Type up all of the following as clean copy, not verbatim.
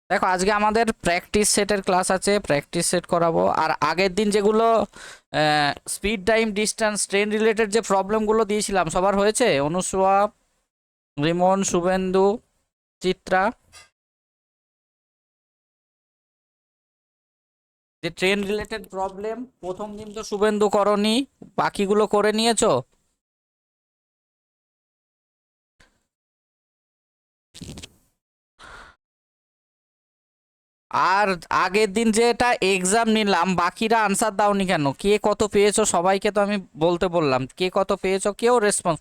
দেখো আজকে আমাদের প্র্যাকটিস সেটের ক্লাস আছে, প্র্যাকটিস সেট করাবো। আর আগের দিন যেগুলো speed time distance train related যে প্রবলেমগুলো দিয়েছিলাম সবার হয়েছে? অনুসোয়া, রিমন, শুভেন্দু, চিত্রা, যে ট্রেন রিলেটেড প্রবলেম প্রথম দিন তো শুভেন্দু করনি, বাকিগুলো করে নিয়েছো? আর আগের দিন যেটা এক্সাম নিলাম বাকিরা আনসার দাওনি কেন? কে কত পেয়েছো সবাইকে তো আমি বলতে বললাম, কে কত পেয়েছো কেউ রেসপন্স।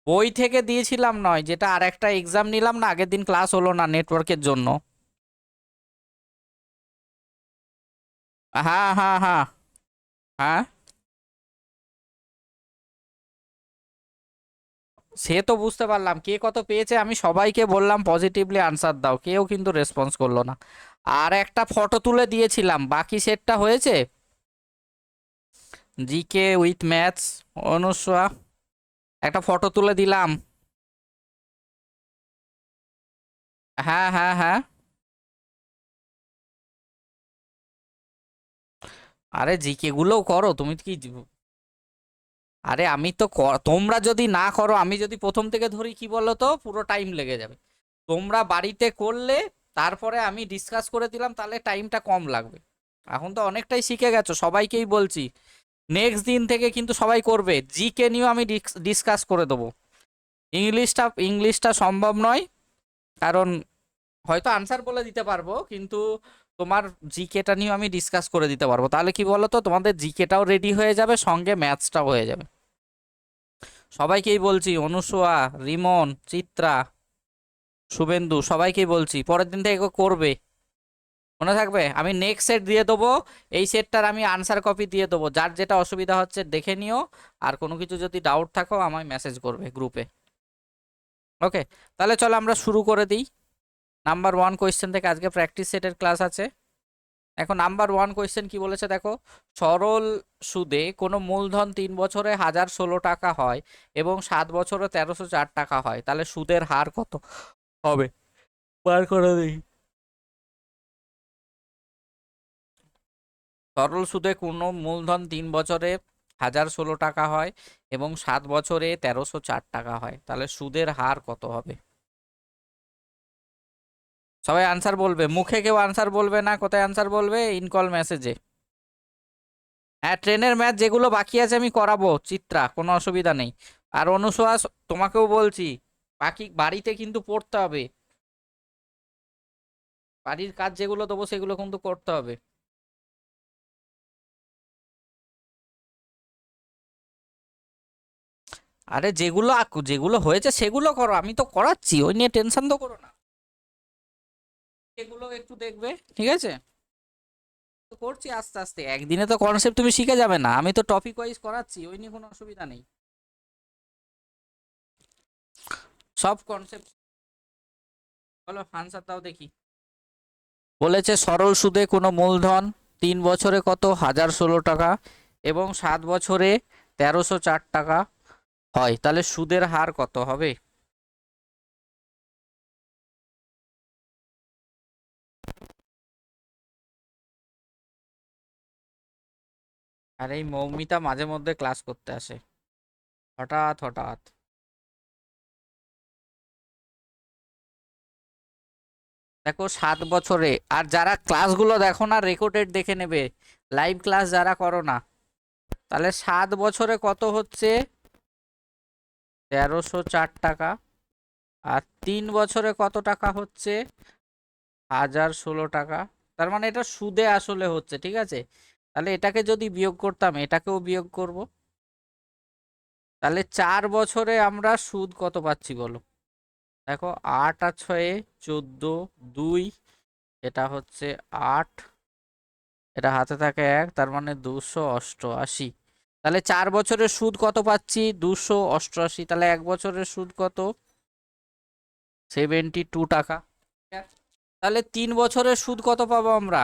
বই থেকে দিয়েছিলাম নয়, যেটা আর একটা এক্সাম নিলাম না, আগের দিন ক্লাস হলো না নেটওয়ার্কের জন্য। হ্যাঁ হ্যাঁ হ্যাঁ হ্যাঁ, সে তো বুঝতে পারলাম কে কত পেয়েছে, আমি সবাইকে বললাম পজিটিভলি আনসার দাও, কেউ কিন্তু রেসপন্স করলো না। আর একটা ফটো তুলে দিয়েছিলাম, বাকি সেটটা হয়েছে। জিকে উইথ ম্যাথস, অনুসয়া, একটা ফটো তুলে দিলাম। হ্যাঁ হ্যাঁ হ্যাঁ। আরে জিকে গুলোও করো তুমি কি আরে আমি তো তোমরা যদি না করো, আমি যদি প্রথম থেকে ধরি কি বলো তো, পুরো টাইম লেগে যাবে। তোমরা বাড়িতে করলে তারপরে আমি ডিসকাস করে দিলাম, তাহলে টাইমটা কম লাগবে। এখন তো অনেকটাই শিখে গেছো, সবাইকেই বলছি নেক্সট দিন থেকে কিন্তু সবাই করবে। জিকে নিয়েও আমি ডিসকাস করে দেবো। ইংলিশটা সম্ভব নয়, কারণ হয়তো আনসার বলে দিতে পারবো, কিন্তু তোমার জিকেটা নিয়েও আমি ডিসকাস করে দিতে পারবো। তাহলে কি বলো তো, তোমাদের জিকেটাও রেডি হয়ে যাবে, সঙ্গে ম্যাথসটাও হয়ে যাবে। সবাইকেই বলছি, অনুসোয়া, রিমন, চিত্রা, শুভেন্দু, সবাইকেই বলছি পরের দিন থেকে করবে। মনে থাকবে, আমি নেক্সট সেট দিয়ে দেবো। এই সেটটার আমি আনসার কপি দিয়ে দেবো, যার যেটা অসুবিধা হচ্ছে দেখে নিও। আর কোনো কিছু যদি ডাউট থাকো আমায় মেসেজ করবে গ্রুপে। ওকে, তাহলে চলো আমরা শুরু করে দিই। নাম্বার ওয়ান কোয়েশ্চেন থেকে আজকে প্র্যাকটিস সেটের ক্লাস আছে। এখন নাম্বার ওয়ান কোয়েশ্চেন কি বলেছে দেখো, সরল সুদে কোনো মূলধন 3 বছরে 1016 টাকা হয় এবং 7 বছরে 1304 টাকা হয়, তাহলে সুদের হার কত হবে? বার করে দিই। সরল সুদে কোনো মূলধন 3 বছরে 1016 টাকা হয় এবং 7 বছরে 1304 টাকা হয়, তাহলে সুদের হার কত হবে? সবাই আনসার বলবে, মুখে কেউ আনসার বলবে না, কোথায় আনসার বলবে? ইনকল মেসেজে। হ্যাঁ, ট্রেনের ম্যাচ যেগুলো বাকি আছে আমি করাবো চিত্রা, কোনো অসুবিধা নেই। আর অনুশ্বাস, তোমাকেও বলছি, বাকি বাড়িতে কিন্তু পড়তে হবে। বাড়ির কাজ যেগুলো দেবো সেগুলো কিন্তু করতে হবে। আরে যেগুলো যেগুলো হয়েছে সেগুলো করো, আমি তো করাচ্ছি, ওই নিয়ে টেনশন তো করো না। এগুলো একটু দেখবে, ঠিক আছে? তো করছি আস্তে আস্তে, একদিনে তো কনসেপ্ট তুমি শিখে যাবে না, আমি তো টপিক ওয়াইজ করাচ্ছি, ওই নিয়ে কোনো অসুবিধা নেই। সব কনসেপ্ট। বলো আনসার দাও দেখি। বলেছে সরল সুদে কোনো মূলধন 3 বছরে কত 1016 টাকা এবং 7 বছরে 1304 টাকা হয়, তাহলে সুদের হার কত হবে? আর এই মৌমিতা মাঝে মধ্যে ক্লাস করতে আসে, হঠাৎ হঠাৎ। দেখো 7 বছরে, আর যারা ক্লাসগুলো দেখো না রেকর্ডেড দেখে নেবে, লাইভ ক্লাস যারা করো না, তাহলে 7 বছরে কত হচ্ছে? 1304 টাকা। আর 3 বছরে কত টাকা হচ্ছে? 1016 টাকা। তার মানে এটা সুদে আসলে হচ্ছে, ঠিক আছে? তাহলে এটাকে যদি বিয়োগ করতাম, এটাকেও বিয়োগ করব। তাহলে 4 বছরে আমরা সুদ কত পাচ্ছি বলো? দেখো 8 আর 6 14, 2, এটা হচ্ছে 8, এটা হাতে থাকে 1, তার মানে 288। তাহলে 4 বছরের সুদ কত পাচ্ছি? 288। তাহলে 1 বছরের সুদ কত? 72 টাকা। তাহলে 3 বছরের সুদ কত পাবো আমরা?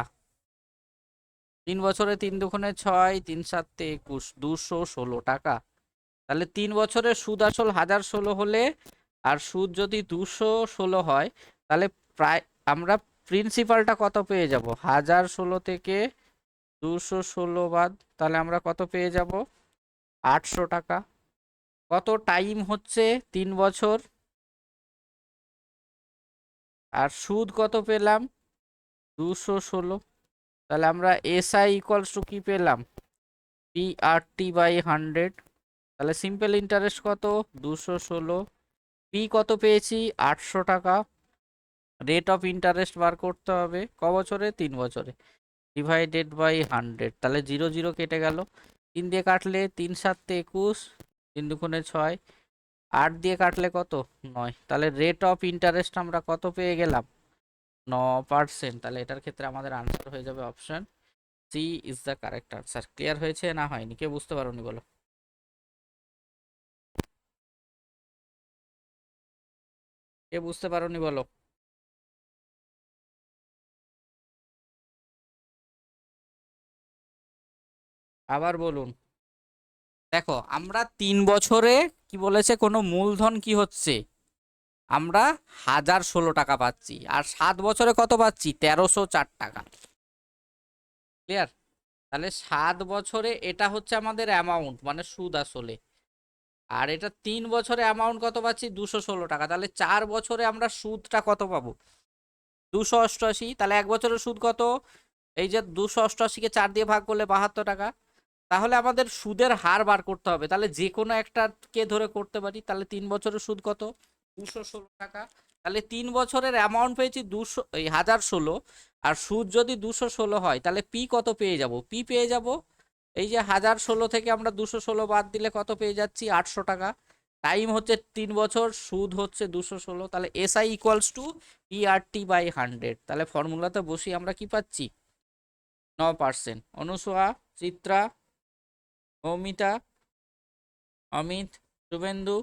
3 বছরে 3 দুগুণে 6, 3 7 21, 216 টাকা। তাহলে 3 বছরের সুদ আসল 1016 হলে আর সুদ যদি 216 হয় তাহলে প্রায় আমরা প্রিন্সিপালটা কত পেয়ে যাব? 1016 থেকে 216 বাদ, তাহলে আমরা কত পেয়ে যাব? 800 টাকা। কত টাইম হচ্ছে? 3 বছর। আর সুদ কত পেলাম? 216। তাহলে আমরা এসআই ইকুয়ালস টু কি পেলাম? PRT by 100। তাহলে সিম্পল ইন্টারেস্ট কত? 216। পি কত পেয়েছি? 800 টাকা। রেট অফ ইন্টারেস্ট বার করতে হবে ক বছরে? 3 বছরে। Divided by 100। তাহলে 0 0 কেটে গেল। 3 দিয়ে কাটলে 3 7 21, 3 দুগুণে 6, 8 দিয়ে কাটলে কত? 9। তাহলে রেট অফ ইন্টারেস্ট আমরা কত পেয়ে গেলাম? 9%। তাহলে এটার ক্ষেত্রে আমাদের আনসার হয়ে যাবে option C is the correct answer. Clear হয়েছে না হয়নি? কে বুঝতে পারোনি বলো? কে বুঝতে পারোনি বলো? আবার বলুন। দেখো, আমরা 3 বছরে কি বলেছে, কোনো মূলধন কি হচ্ছে, আমরা 1016 টাকা পাচ্ছি। আর 7 বছরে কত পাচ্ছি? 1304 টাকা। ক্লিয়ার? তাহলে 7 বছরে এটা হচ্ছে আমাদের অ্যামাউন্ট, মানে সুদ আসলে। আর এটা 3 বছরে অ্যামাউন্ট কত পাচ্ছি? 216 টাকা। তাহলে 4 বছরে আমরা সুদটা কত পাবো? 288। তাহলে 1 বছরের সুদ কত? এই যে 288-কে 4 দিয়ে ভাগ করলে 72 টাকা। তাহলে আমাদের সুদের হার বার করতে হবে। তাহলে যে কোনো একটা কে ধরে করতে পারি। তাহলে 3 বছরের সুদ কত? 216 টাকা। তাহলে 3 বছরের অ্যামাউন্ট পেয়েছি 1016। আর সুদ যদি 216 হয় তাহলে পি কত পেয়ে যাব? পি পেয়ে যাব এই যে 1016 থেকে আমরা 216 বাদ দিলে কত পেয়ে যাচ্ছি? 800 টাকা। টাইম হচ্ছে 3 বছর, সুদ হচ্ছে 216। তাহলে SI equals to PRT by 100। তাহলে ফর্মুলাতে বসি আমরা কি পাচ্ছি? 9%। অনুসোয়া, চিত্রা, মৌমিতা, অমিত, শুভেন্দু,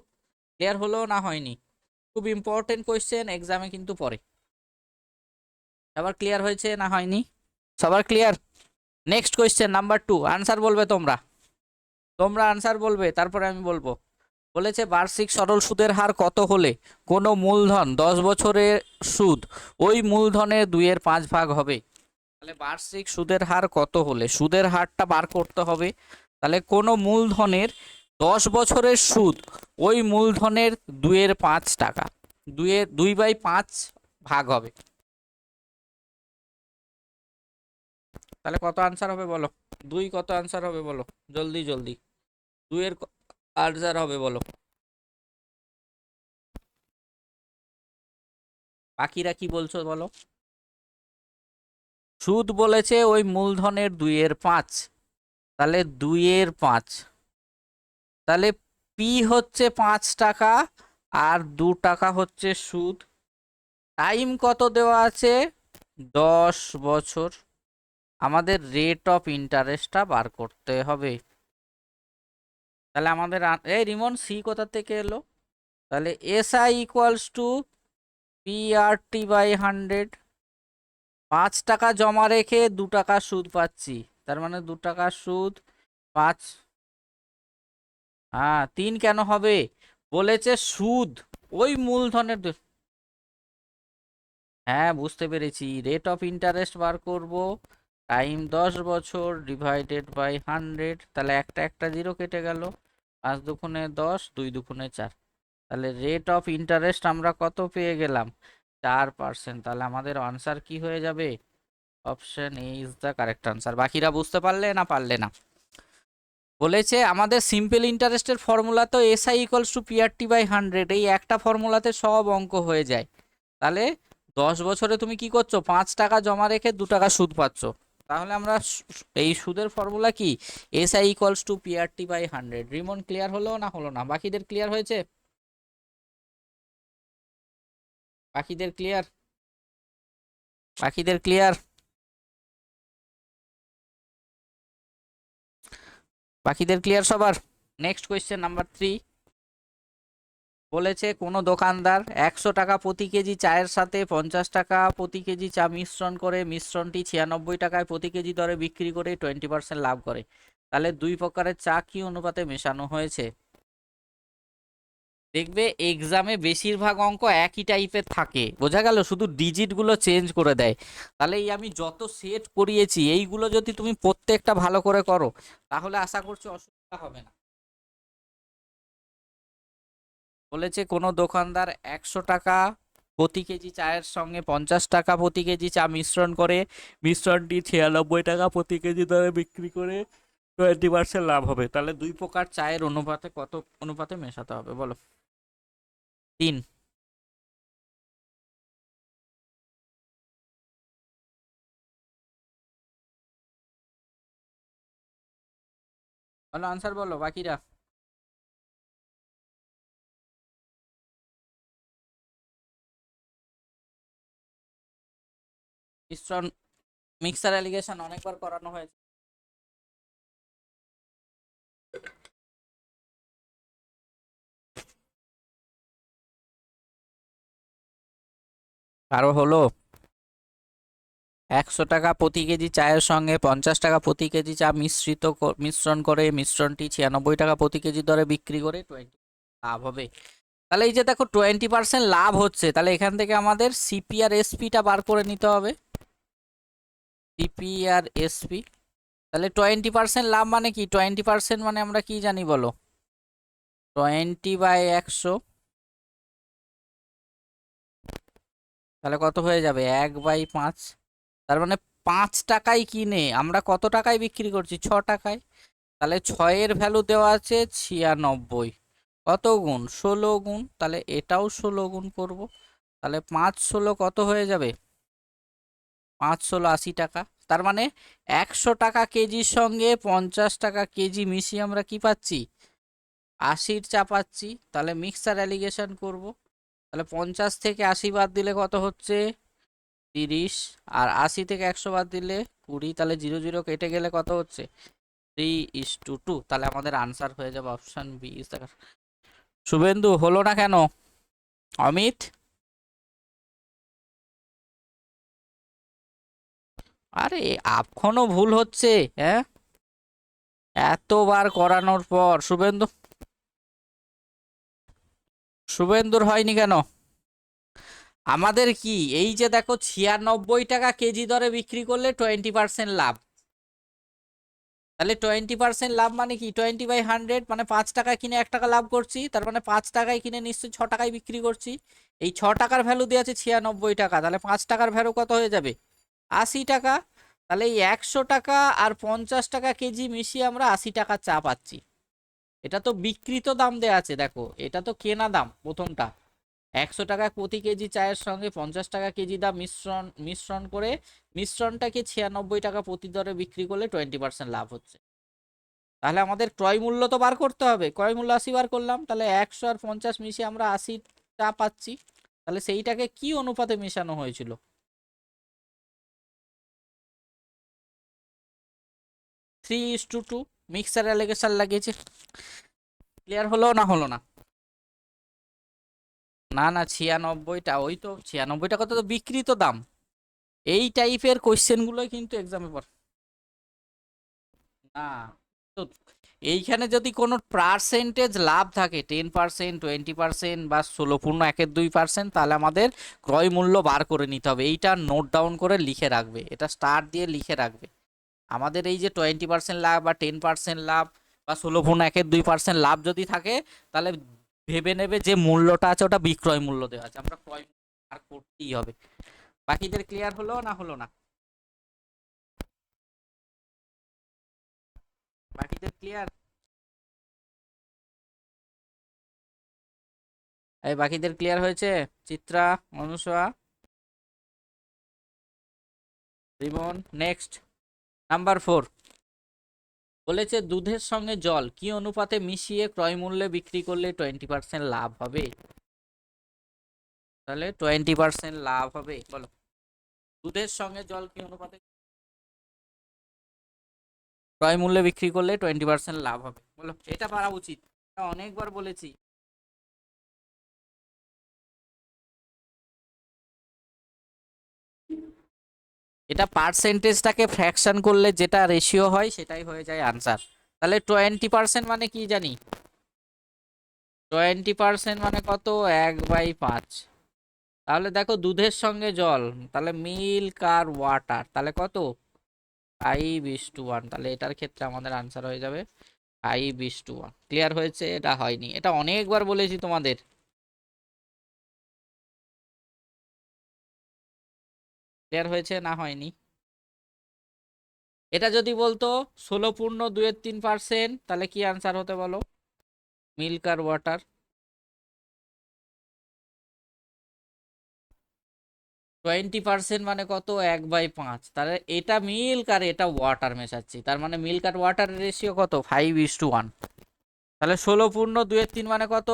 ক্লিয়ার হলো না হয়নি? খুব ইম্পর্টেন্ট কোয়েশ্চেন, এক্সামে কিন্তু পড়ে। সবার ক্লিয়ার হয়েছে না হয়নি? সবার clear? Next question number 2। Answer বলবে তোমরা। তোমরা আনসার বলবে, তারপরে আমি বলবো। বলেছে বার্ষিক সরল সুদের হার কত হলে কোনো মূলধন 10 বছরের সুদ ওই মূলধনের 2/5 ভাগ হবে? তাহলে বার্ষিক সুদের হার কত হলে, সুদের হারটা বার করতে হবে। তাহলে কোনো মূলধনের 10 বছরের সুদ ওই মূলধনের 2/5 টাকা, 2/5 ভাগ হবে। তাহলে কত আনসার হবে বলো? 2 কত আনসার হবে বলো? জলদি জলদি। 2 এর আনসার হবে বলো? বাকিরা কি বলছো বলো? সুদ বলেছে ওই মূলধনের 2/5। তাহলে 2/5, তাহলে পি হচ্ছে 5 টাকা আর 2 টাকা হচ্ছে সুদ। টাইম কত দেওয়া আছে? 10 বছর। আমাদের রেট অফ ইন্টারেস্টটা বার করতে হবে। তাহলে আমাদের এই রিমন সি কোথা থেকে এলো? তাহলে SI equals to PRT by 100। 5 টাকা জমা রেখে 2 টাকা সুদ পাচ্ছি, তার মানে 2 টাকা সুদ। 5, হ্যাঁ 3 কেন হবে? বলেছে সুদ ওই মূলধনের হ্যাঁ বুঝতে পেরেছি। রেট অফ ইন্টারেস্ট বার করব, টাইম 10 বছর, ডিভাইডেড বাই 100। তাহলে একটা একটা জিরো কেটে গেল। 5 দুগুণে 10, 2 দুগুণে 4। তাহলে রেট অফ ইন্টারেস্ট আমরা কত পেয়ে গেলাম? 4%। তাহলে আমাদের আনসার কি হয়ে যাবে? Option A is the correct answer. বাকিরা বুঝতে পারলে না পারলে না? বলেছে আমাদের সিম্পল ইন্টারেস্টের ফর্মুলা তো SI equals to PRT by 100। এই একটা ফর্মুলাতে সব অঙ্ক হয়ে যায়। তাহলে 10 বছরে তুমি কি করছো? 5 টাকা জমা রেখে 2 টাকা সুদ পাচ্ছ। তাহলে আমরা এই সুদের ফর্মুলা কি? SI equals to PRT by 100। Rimon clear হলো না হলো না? বাকিদের ক্লিয়ার হয়েছে? বাকিদের ক্লিয়ার? বাকিদের ক্লিয়ার? বাকিদের ক্লিয়ার সবার? Next question number 3। বলেছে কোনো দোকানদার 100 টাকা প্রতি কেজি চায়ের সাথে 50 টাকা প্রতি কেজি চা মিশ্রণ করে মিশ্রণটি 96 টাকায় প্রতি কেজি দরে বিক্রি করে 20% লাভ করে। তাহলে দুই প্রকারের চা কি অনুপাতে মেশানো হয়েছে? দেখবে এক্সামে বেশিরভাগ অঙ্ক একই টাইপের থাকে, বোঝা গেল, শুধু ডিজিট গুলো চেঞ্জ করে দেয়। তাহলে এই আমি যত সেট করিয়েছি এইগুলো যদি তুমি প্রত্যেকটা ভালো করে করো, তাহলে আশা করছি অসুবিধা হবে না। বলেছে কোনো দোকানদার 100 টাকা প্রতি কেজি চায়ের সঙ্গে 50 টাকা প্রতি কেজি চা মিশ্রণ করে মিশ্রণটি 96 টাকা প্রতি কেজি দরে বিক্রি করে 20% লাভ হবে। তাহলে দুই প্রকার চায়ের অনুপাতে কত অনুপাতে মেশাতে হবে বলো? 3। বলো আনসার বলো বাকিরা। মিশ্রণ মিক্সার অ্যালিগেশন অনেকবার করানো হয়েছে। আরো হলো 100 টাকা প্রতি কেজি চায়ের সঙ্গে 50 টাকা প্রতি কেজি চা মিশ্রণ করে মিশ্রণটি 96 টাকা প্রতি কেজি দরে বিক্রি করে 20 লাভ হবে। তাহলে এই যে দেখো 20% লাভ হচ্ছে, তাহলে এখান থেকে আমাদের সিপি আর এসপিটা বার করে নিতে হবে। সিপি আর এসপি, তাহলে 20% লাভ মানে কি? 20% মানে আমরা কি জানি বলো? 20/100, তাহলে কত হয়ে যাবে? 1/5। তার মানে 5 টাকায় কিনে আমরা কত টাকায় বিক্রি করছি? 6 টাকায়। তাহলে 6-এর ভ্যালু দেওয়া আছে 96। কত গুণ? 16 গুণ। তাহলে এটাও 16 গুণ করব। তাহলে 5-16 কত হয়ে যাবে? 5-16 80 টাকা। তার মানে 100 টাকা কেজির সঙ্গে 50 টাকা কেজি মিশিয়ে আমরা কি পাচ্ছি? 80-র চা পাচ্ছি। তাহলে মিক্সার অ্যালিগেশন করব। তাহলে 50 থেকে 80 বাদ দিলে কত হচ্ছে? 30। আর 80 থেকে 100 বাদ দিলে 20। তাহলে 0 0 কেটে গেলে কত হচ্ছে? 3:2। তাহলে আমাদের আনসার হয়ে যাবে option B is the. Shubhendu হলো না কেন? অমিত, আরে এখনো ভুল হচ্ছে? হ্যাঁ, এতবার করানোর পর শুভেন্দুর হয়নি কেন? আমাদের কি এই যে দেখো 96 টাকা কেজি দরে বিক্রি করলে 20% লাভ। তাহলে 20% লাভ মানে কি? 20/100 মানে 5 টাকা কিনে 1 টাকা লাভ করছি। তার মানে 5 টাকায় কিনে নিশ্চয়ই 6 টাকায় বিক্রি করছি। এই 6 টাকার ভ্যালু দিয়ে আছে 96 টাকা, তাহলে 5 টাকার ভ্যালু কত হয়ে যাবে? 80 টাকা। তাহলে এই 100 টাকা আর 50 টাকা কেজি মিশিয়ে আমরা 80 টাকা চা পাচ্ছি। এটা তো বিক্রিত দাম দেয়া আছে, দেখো এটা তো কেনা দাম প্রথমটা। 100 টাকা প্রতি কেজি চায়ের সঙ্গে 50 টাকা কেজি দাম মিশ্রণ মিশ্রণ করে মিশ্রণটাকে 96 টাকা প্রতি দরে বিক্রি করলে 20% লাভ হচ্ছে। তাহলে আমাদের ক্রয় মূল্য তো বার করতে হবে। ক্রয় মূল্য 80 বার করলাম, তাহলে 100 আর 50 মিশিয়ে আমরা 80টা পাচ্ছি। তাহলে সেইটাকে কি অনুপাতে মেশানো হয়েছিল? 3:2। মিক্সার অ্যালিগেশন লাগিয়েছে। ক্লিয়ার হলো না হলো না? না না, 96টা, ওই তো 96 টাকা তো বিক্রিত দাম। এই টাইপের কোশ্চেন গুলোই কিন্তু এক্সামে পড়ে না। তো এইখানে যদি কোনো পার্সেন্টেজ লাভ থাকে 10%, 20% বা 16.12%, তাহলে আমাদের ক্রয় মূল্য বার করে নিতে হবে। এইটা নোট ডাউন করে লিখে রাখবে, এটা স্টার দিয়ে লিখে রাখবে। আমাদের এই যে 20% লাভ বা 10% লাভ বা 16.12% লাভ যদি থাকে, তাহলে ভেবে নেবে যে মূল্যটা আছে ওটা বিক্রয় মূল্য দেওয়া আছে, আমরা ক্রয় মূল্য বার করতেই হবে। বাকিদের ক্লিয়ার হলো না হলো না? বাকিদের ক্লিয়ার? এই বাকিদের ক্লিয়ার হয়েছে? চিত্রা, অনুষা, রিমন। Next, number 4। বলেছে দুধের সঙ্গে জল কি অনুপাতে মিশিয়ে ক্রয় মূল্যে বিক্রি করলে 20% লাভ হবে? তাহলে 20% লাভ হবে বলো। দুধের সঙ্গে জল কি অনুপাতে ক্রয় মূল্যে বিক্রি করলে 20% লাভ হবে বলো? এটা পারা উচিত, এটা অনেকবার বলেছি। এটা পার্সেন্টেজটাকে ফ্র্যাকশন করলে যেটা রেশিও হয় সেটাই হয়ে যায় আনসার। তাহলে 20% মানে কি জানি? 20% মানে কত? 1/5। তাহলে দেখো দুধের সঙ্গে জল, তাহলে মিল্ক আর ওয়াটার, তাহলে কত? 5:1। তাহলে এটার ক্ষেত্রে আমাদের আনসার হয়ে যাবে 5:1। ক্লিয়ার হয়েছে? এটা হয়নি, এটা অনেকবার বলেছি তোমাদের। ক্লিয়ার হয়েছে না হয়নি? এটা যদি বলতো 16.2-3%, তাহলে কি আনসার হতে বলো? মিল্ক আর ওয়াটার। 20% মানে কত? 1/5। তাহলে এটা মিল্ক আর এটা ওয়াটার মেশাচ্ছি, তার মানে মিল্ক আর ওয়াটার রেশিও কত? 5:1। তাহলে 16.2-3 মানে কত?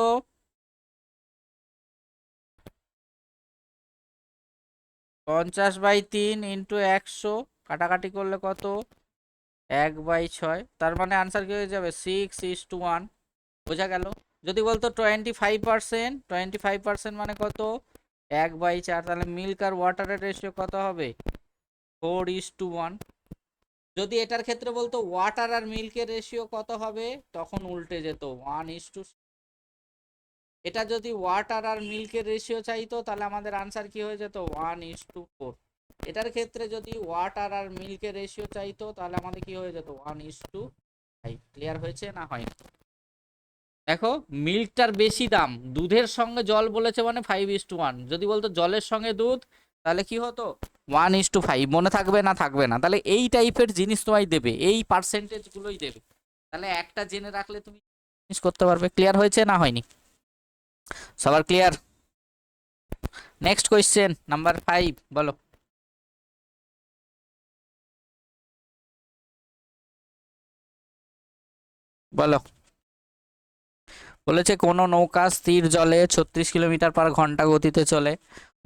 50/3 ইন্টু 100, কাটাকাটি করলে কত? 1/6। তার মানে আনসার কি হয়ে যাবে? 6:1। বোঝা গেল? যদি বলতো 25%, 25% মানে কত? 1/4। তাহলে মিল্ক আর ওয়াটারের রেশিও কত হবে? 4:1। যদি এটার ক্ষেত্রে বলতো ওয়াটার আর মিল্কের রেশিও কত হবে, তখন উল্টে যেত 1:। এটা যদি ওয়াটার আর মিল্কের রেশিও চাইতো, তাহলে আমাদের আনসার কি হয়ে যেত? 1:4। এটার ক্ষেত্রে যদি ওয়াটার আর মিল্কের রেশিও চাইতো, তাহলে আমাদের কি হয়ে যেত? 1:5। ক্লিয়ার হয়েছে না হয়নি? দেখো মিল্কটার বেশি দাম, দুধের সঙ্গে জল বলেছে মানে 5:1। যদি বলতো জলের সঙ্গে দুধ, তাহলে কি হতো? 1:5। মনে থাকবে না? থাকবে না। তাহলে এই টাইপের জিনিস তোমায় দেবে, এই পার্সেন্টেজ গুলোই দেবে। তাহলে একটা জেনে রাখলে তুমি জিনিস করতে পারবে। ক্লিয়ার হয়েছে না হয়নি? সবার ক্লিয়ার? নেক্সট কোয়েশ্চেন নাম্বার 5, বলো। বলো। বলেছে কোনো নৌকা স্থির জলে 36 কিলোমিটার/ঘন্টা গতিতে চলে।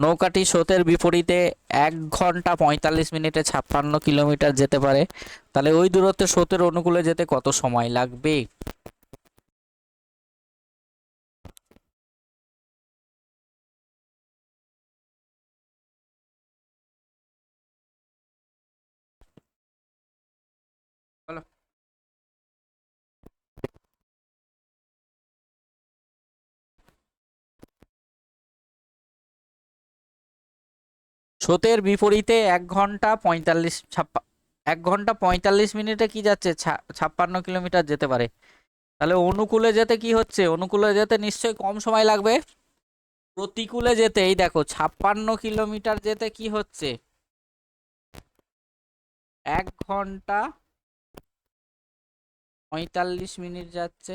নৌকাটি স্রোতের বিপরীতে 1 ঘন্টা 45 মিনিটে 56 কিলোমিটার যেতে পারে। তাহলে ওই দূরত্বে স্রোতের অনুকূলে যেতে কত সময় লাগবে? বলো। স্রোতের বিপরীতে 1 ঘন্টা 45 মিনিটে কি যাচ্ছে? 56 কিলোমিটার যেতে পারে। তাহলে অনুকূলে যেতে কি হচ্ছে? অনুকূলে যেতে নিশ্চয়ই কম সময় লাগবে। প্রতিকূলে যেতে এই দেখো 56 কিলোমিটার যেতে কি হচ্ছে? 1 ঘন্টা 45 মিনিট যাচ্ছে।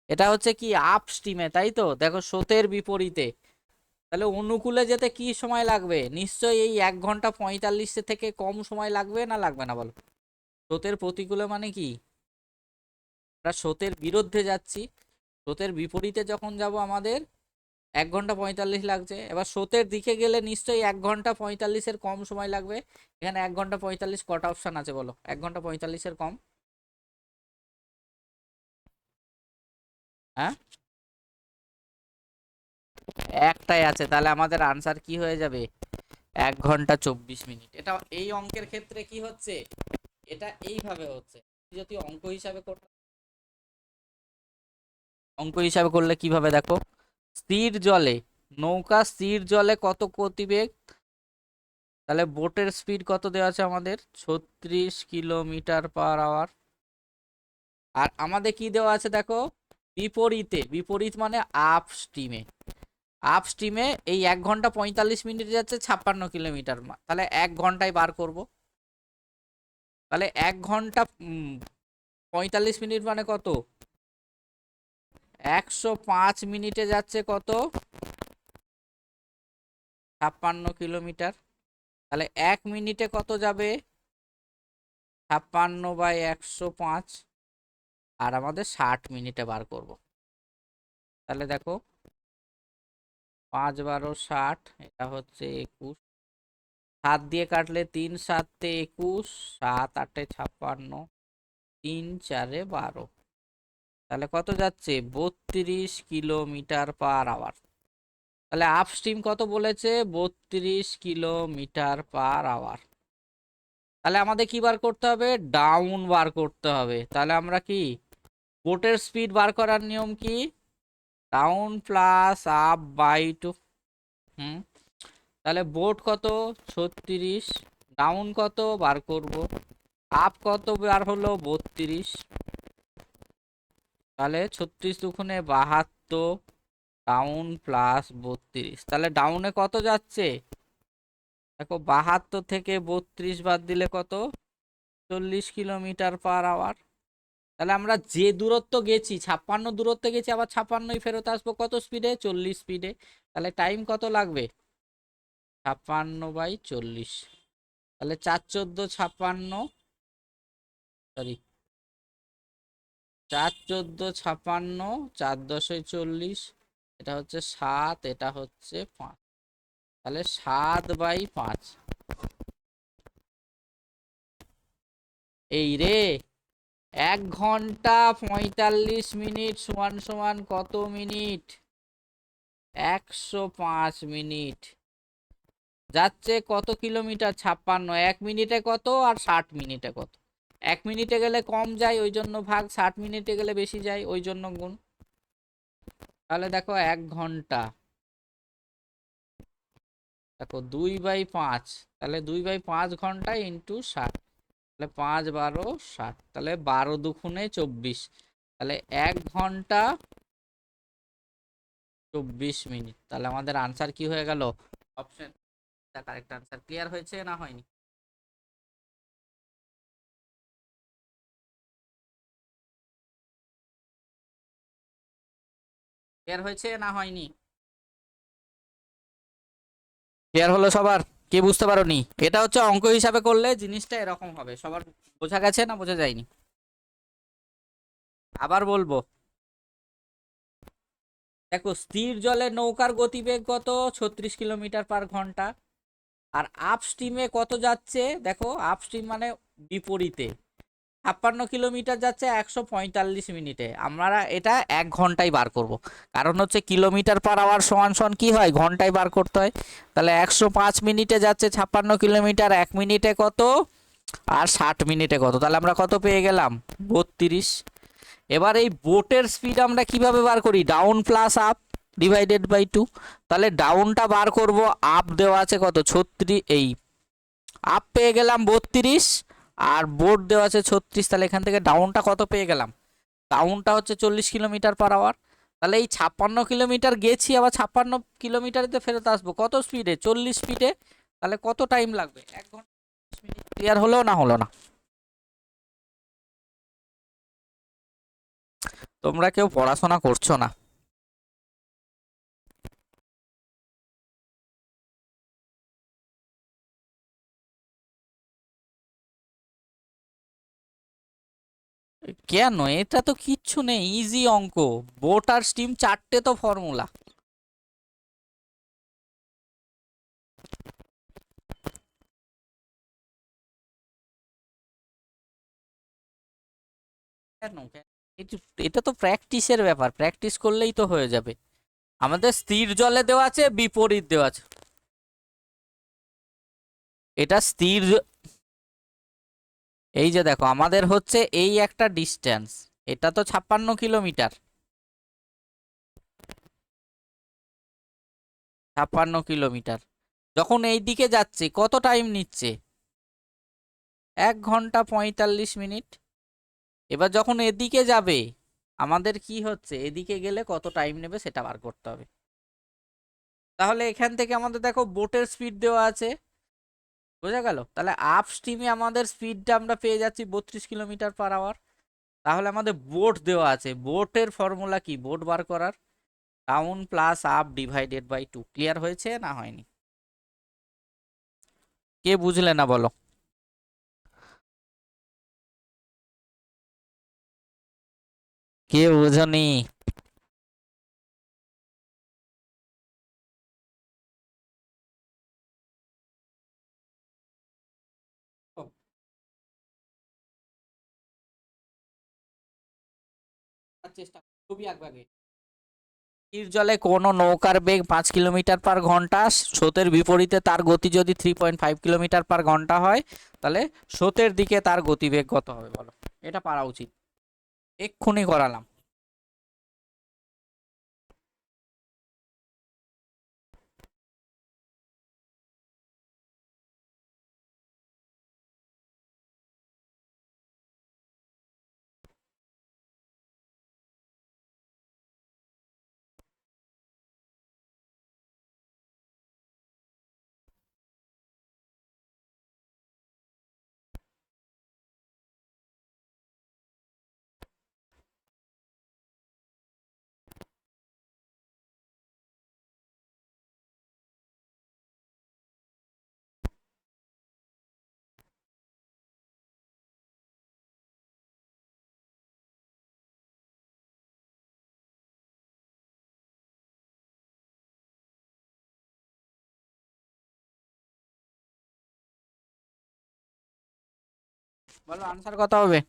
এটা হচ্ছে কি আপ স্ট্রিমে, তাই তো? দেখো স্রোতের বিপরীতে, তাহলে অনুকূলে যেতে কি সময় লাগবে? নিশ্চয়ই এই 1 ঘন্টা 45 থেকে কম সময় লাগবে না লাগবে না বলো? স্রোতের প্রতিকূলে মানে কি? আমরা স্রোতের বিরুদ্ধে যাচ্ছি, স্রোতের বিপরীতে যখন যাব আমাদের 1 ঘন্টা 45 লাগছে। এবার স্রোতের দিকে গেলে নিশ্চয়ই 1 ঘন্টা 45-এর কম সময় লাগবে। এখানে 1 ঘন্টা 45 কটা অপশন আছে বলো? 1 ঘন্টা 45-এর কম? হ্যাঁ, একটাই আছে। তাহলে আমাদের আনসার কি হয়ে যাবে? 1 ঘন্টা 24 মিনিট। এটা এই অঙ্কের ক্ষেত্রে কি হচ্ছে? এটা এইভাবে হচ্ছে। যদি অঙ্ক হিসাবে করলে কিভাবে দেখো, স্থির জলে, নৌকা স্থির জলে কত গতিবেগ? তাহলে বোটের স্পিড কত দেওয়া আছে আমাদের? 36 কিলোমিটার/আওয়ার। আর আমাদের কি দেওয়া আছে দেখো? বিপরীতে, বিপরীত মানে আপ স্ট্রিমে। আপ স্ট্রিমে এই 1 ঘন্টা 45 মিনিট যাচ্ছে 56 কিলোমিটার। তাহলে 1 ঘন্টায় বার করব। তাহলে 1 ঘন্টা 45 মিনিট মানে কত? 105 মিনিটে যাচ্ছে কত? 56 কিলোমিটার। তাহলে 1 মিনিটে কত যাবে? 56/105। আর আমাদের 60 মিনিটে বার করব। তাহলে দেখো 5 × 12 = 60, এটা হচ্ছে 21। 7 দিয়ে কাটলে 3 × 7 = 21, 7 × 8 = 56, 3 × 4 = 12। তাহলে কত যাচ্ছে? 32 কিলোমিটার/আওয়ার। তাহলে আপস্ট্রিম কত বলেছে? 32 কিলোমিটার/আওয়ার। তাহলে আমাদের কি বার করতে হবে? ডাউন বার করতে হবে। তাহলে আমরা কি, বোটের স্পিড বার করার নিয়ম কি? Down plus up by two. হুম, তাহলে বোট কত 36, ডাউন কত বার করব, আপ কত বার হলো 32, তাহলে 36 দুগুণে 72, ডাউন প্লাস 32, তাহলে ডাউনে কত যাচ্ছে দেখো, 72 থেকে 32 বাদ দিলে কত, 40 কিলোমিটার পার আওয়ার। তাহলে আমরা যে দূরত্ব গেছি 56 দূরত্বে গেছি, আবার 56ই ফেরত আসবো কত স্পিডে, 40 স্পিডে। তাহলে টাইম কত লাগবে, 56/40, তাহলে 4×14 = 56, সরি 4×14 = 4×10 = 40, এটা হচ্ছে 7, এটা হচ্ছে 5, তাহলে 7/5। এই রে, 1 ঘন্টা 45 মিনিট সমান সমান কত মিনিট, 105 মিনিট। যাচ্ছে কত কিলোমিটার, 56, 1 মিনিটে কত আর 60 মিনিটে কত, 1 মিনিটে গেলে কম যায় ওই জন্য ভাগ, 60 মিনিটে গেলে বেশি যায় ওই জন্য গুণ। তাহলে দেখো 1 ঘন্টা, দেখো 2/5, তাহলে 2/5 ঘন্টা ইন্টু 60, তাহলে 5×12 = 60, তাহলে 12 দুগুণে 24, তাহলে 1 ঘন্টা 24 মিনিট। তাহলে আমাদের আনসার কি হয়ে গেল, option the correct answer. Clear হয়েছে না হয়নি? ক্লিয়ার হয়েছে না হয়নি? ক্লিয়ার হলো সবার? কে বুঝতে পারোনি? এটা হচ্ছে অঙ্ক হিসাবে করলে জিনিসটা এরকম হবে। সবার বোঝা গেছে না বোঝা যায়নি? আবার বলবো, দেখো স্থির জলে নৌকার গতিবেগ কত, 36 কিলোমিটার/ঘন্টা। আর আপস্ট্রিমে কত যাচ্ছে দেখো, আপস্ট্রিম মানে বিপরীতে, 56 কিলোমিটার যাচ্ছে 145 মিনিটে। আমরা এটা 1 ঘন্টায় বার করব, কারণ হচ্ছে কিলোমিটার/আওয়ার সমান সমান কি হয়, ঘন্টায় বার করতে হয়। তাহলে 105 মিনিটে যাচ্ছে 56 কিলোমিটার, 1 মিনিটে কত আর 60 মিনিটে কত, তাহলে আমরা কত পেয়ে গেলাম, 32। এবার এই বোটের স্পিড আমরা কিভাবে বার করি, down plus up divided by 2। তাহলে ডাউনটা বার করব, আপ দেওয়া আছে কত 36, এই আপ পেয়ে গেলাম 32 আর বোট দেওয়া আছে 36, তাহলে এখান থেকে ডাউনটা কত পেয়ে গেলাম, ডাউনটা হচ্ছে 40 কিলোমিটার/আওয়ার। তাহলে এই 56 কিলোমিটার গেছি, আবার 56 কিলোমিটারে ফেরত আসবো কত স্পিডে, 40 স্পিডে। তাহলে কত টাইম লাগবে, 1 ঘন্টা 40 মিনিট। ক্লিয়ার হলো না হলো না? তোমরা কেউ পড়াশোনা করছো না। কেন, এটা তো কিচ্ছু নেই, ইজি অঙ্ক। বোট আর স্টিম চারটে তো ফর্মুলা। কেন এটা তো প্র্যাকটিসের ব্যাপার, প্র্যাকটিস করলেই তো হয়ে যাবে। আমাদের স্থির জলে দেওয়া আছে, বিপরীত দেওয়া আছে। এটা এই যে দেখো আমাদের হচ্ছে এই একটা ডিস্টেন্স, এটা তো 56 কিলোমিটার, 56 কিলোমিটার। যখন এই দিকে যাচ্ছে কত টাইম নিচ্ছে, 1 ঘন্টা 45 মিনিট। এবার যখন এদিকে যাবে আমাদের কি হচ্ছে, এদিকে গেলে কত টাইম নেবে সেটা বার করতে হবে। তাহলে এখান থেকে আমাদের দেখো বোটের স্পিড দেওয়া আছে, বোঝা গেল? তাহলে আপ স্ট্রিমে আমাদের স্পিডটা আমরা পেয়ে যাচ্ছি 32 কিলোমিটার/আওয়ার। তাহলে আমাদের বোট দেওয়া আছে, বোটের ফর্মুলা কি, বোট বার করার, down plus up divided by 2। Clear হয়েছে না হয়নি? কে বুঝলে না বলো? কে বুঝনি? চেষ্টা খুবই আগভাগে। স্থির জলে কোনো নৌকার বেগ 5 কিলোমিটার/ঘন্টা, স্রোতের বিপরীতে তার গতি যদি 3.5 কিলোমিটার/ঘন্টা হয়, তাহলে স্রোতের দিকে তার গতিবেগ কত হবে বলো? এটা পারা উচিত, এক্ষুনি করালাম। বলো আনসার কত হবে?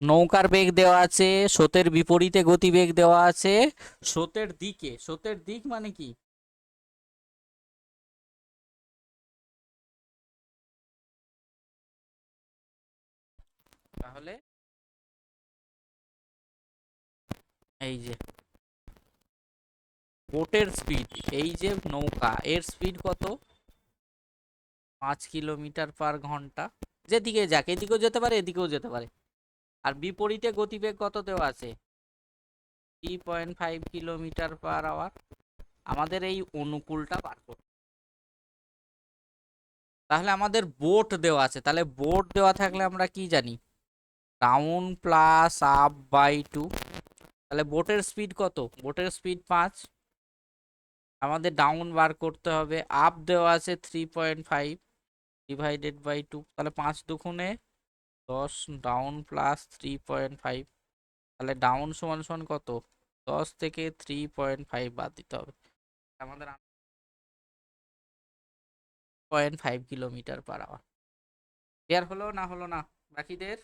নৌকার বেগ দেওয়া আছে, স্রোতের বিপরীতে গতিবেগ দেওয়া আছে, স্রোতের দিক মানে কি? তাহলে এই যে বোটের স্পিড, এই যে নৌকা এর স্পিড কত? 5 কিলোমিটার/ঘন্টা। যেদিকে যাক, এদিকেও যেতে পারে এদিকেও যেতে পারে। আর বিপরীতে গতিবেগ কত দেওয়া আছে? 3.5 কিলোমিটার/আওয়ার। আমাদের এই অনুকূলটা বার করতে, তাহলে আমাদের বোট দেওয়া আছে, তাহলে বোট দেওয়া থাকলে আমরা কি জানি? Down plus up by 2। তাহলে বোটের স্পিড কত? বোটের স্পিড 5। আমাদের ডাউন বার করতে হবে। আপ দেওয়া আছে 3.5 ডিভাইডেড বাই 2, তাহলে 5 দুগুণে 10, ডাউন প্লাস 3.5। তাহলে ডাউন সমান সমান কত? 10 থেকে 3.5 বাদ দিতে হবে। আমাদের 0.5 কিলোমিটার/আওয়ার। ক্লিয়ার হলো না হলো না বাকিদের?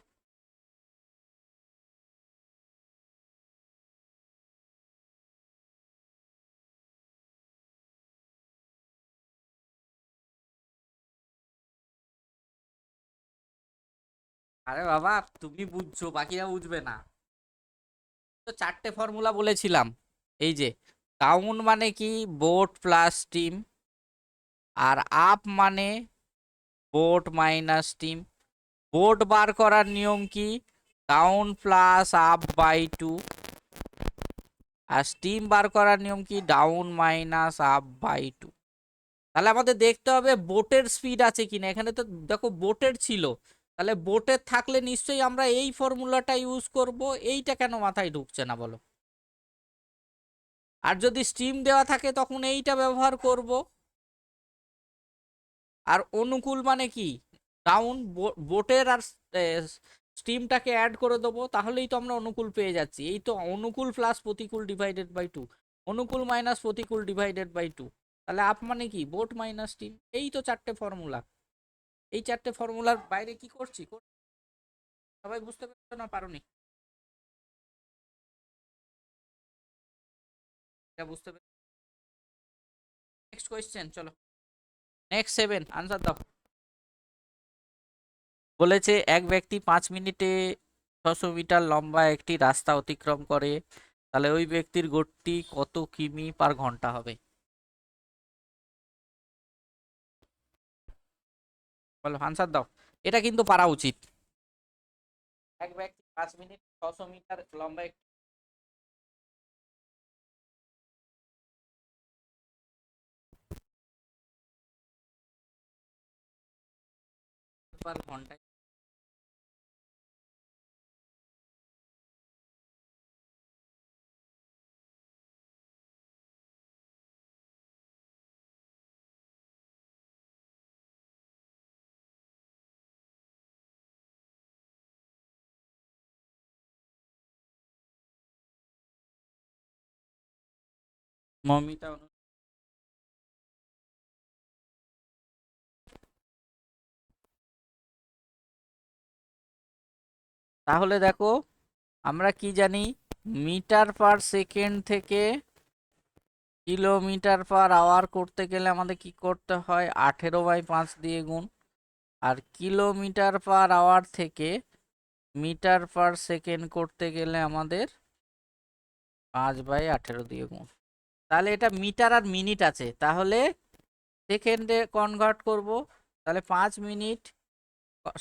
আরে বাবা, তুমি বুঝছো, বাকিরা বুঝবে না। তো 4টে ফর্মুলা বলেছিলাম। এই যে ডাউন মানে কি? Boat plus stream. আর আপ মানে বোট মাইনাস স্টিম। বোট বার করার নিয়ম কি? Down plus up by 2। আর স্টিম বার করার নিয়ম কি? Down minus up by 2। তাহলে আমাদের দেখতে হবে বোটের স্পিড আছে কিনা। এখানে তো দেখো বোটের ছিল, তাহলে বোটের থাকলে নিশ্চয়ই আমরা এই ফর্মুলাটা ইউজ করব। এইটা কেন মাথায় ঢুকছে না বলো? আর যদি স্টিম দেওয়া থাকে তখন এইটা ব্যবহার করব। আর অনুকূল মানে কি? ডাউন, বোটের আর স্টিমটাকে অ্যাড করে দেবো, তাহলেই তো আমরা অনুকূল পেয়ে যাচ্ছি। এই তো অনুকূল প্লাস প্রতিকূল ডিভাইডেড বাই 2, অনুকূল মাইনাস প্রতিকূল ডিভাইডেড বাই 2। তাহলে আপ মানে কি? Boat minus steam. এই তো 4টে ফর্মুলা। এই 4টে ফর্মুলার বাইরে কি করছি? সবাই বুঝতে পারছো না পারোনি? এটা বুঝতে পেরেছো? নেক্সট কোয়েশ্চেন চলো। নেক্সট 7, আনসার দাও। বলেছে এক ব্যক্তি 5 মিনিটে 600 মিটার লম্বা একটি রাস্তা অতিক্রম করে, তাহলে ওই ব্যক্তির গতি কত কিমি/ঘন্টা হবে? বলো আনসার দাও। এটা কিন্তু পারা উচিত। এক ব্যক্তি 5 মিনিট 600 মিটার লম্বা একটি পার ঘন্টায়। মমিতা তাহলে দেখো, আমরা কি জানি? মিটার/সেকেন্ড থেকে কিলোমিটার/আওয়ার করতে গেলে আমাদের কি করতে হয়? 18/5 দিয়ে গুণ। আর কিলোমিটার/আওয়ার থেকে মিটার/সেকেন্ড করতে গেলে আমাদের 5/18 দিয়ে গুণ। তাহলে এটা মিটার আর মিনিট আছে, তাহলে সেকেন্ডে কনভার্ট করব। তাহলে 5 মিনিট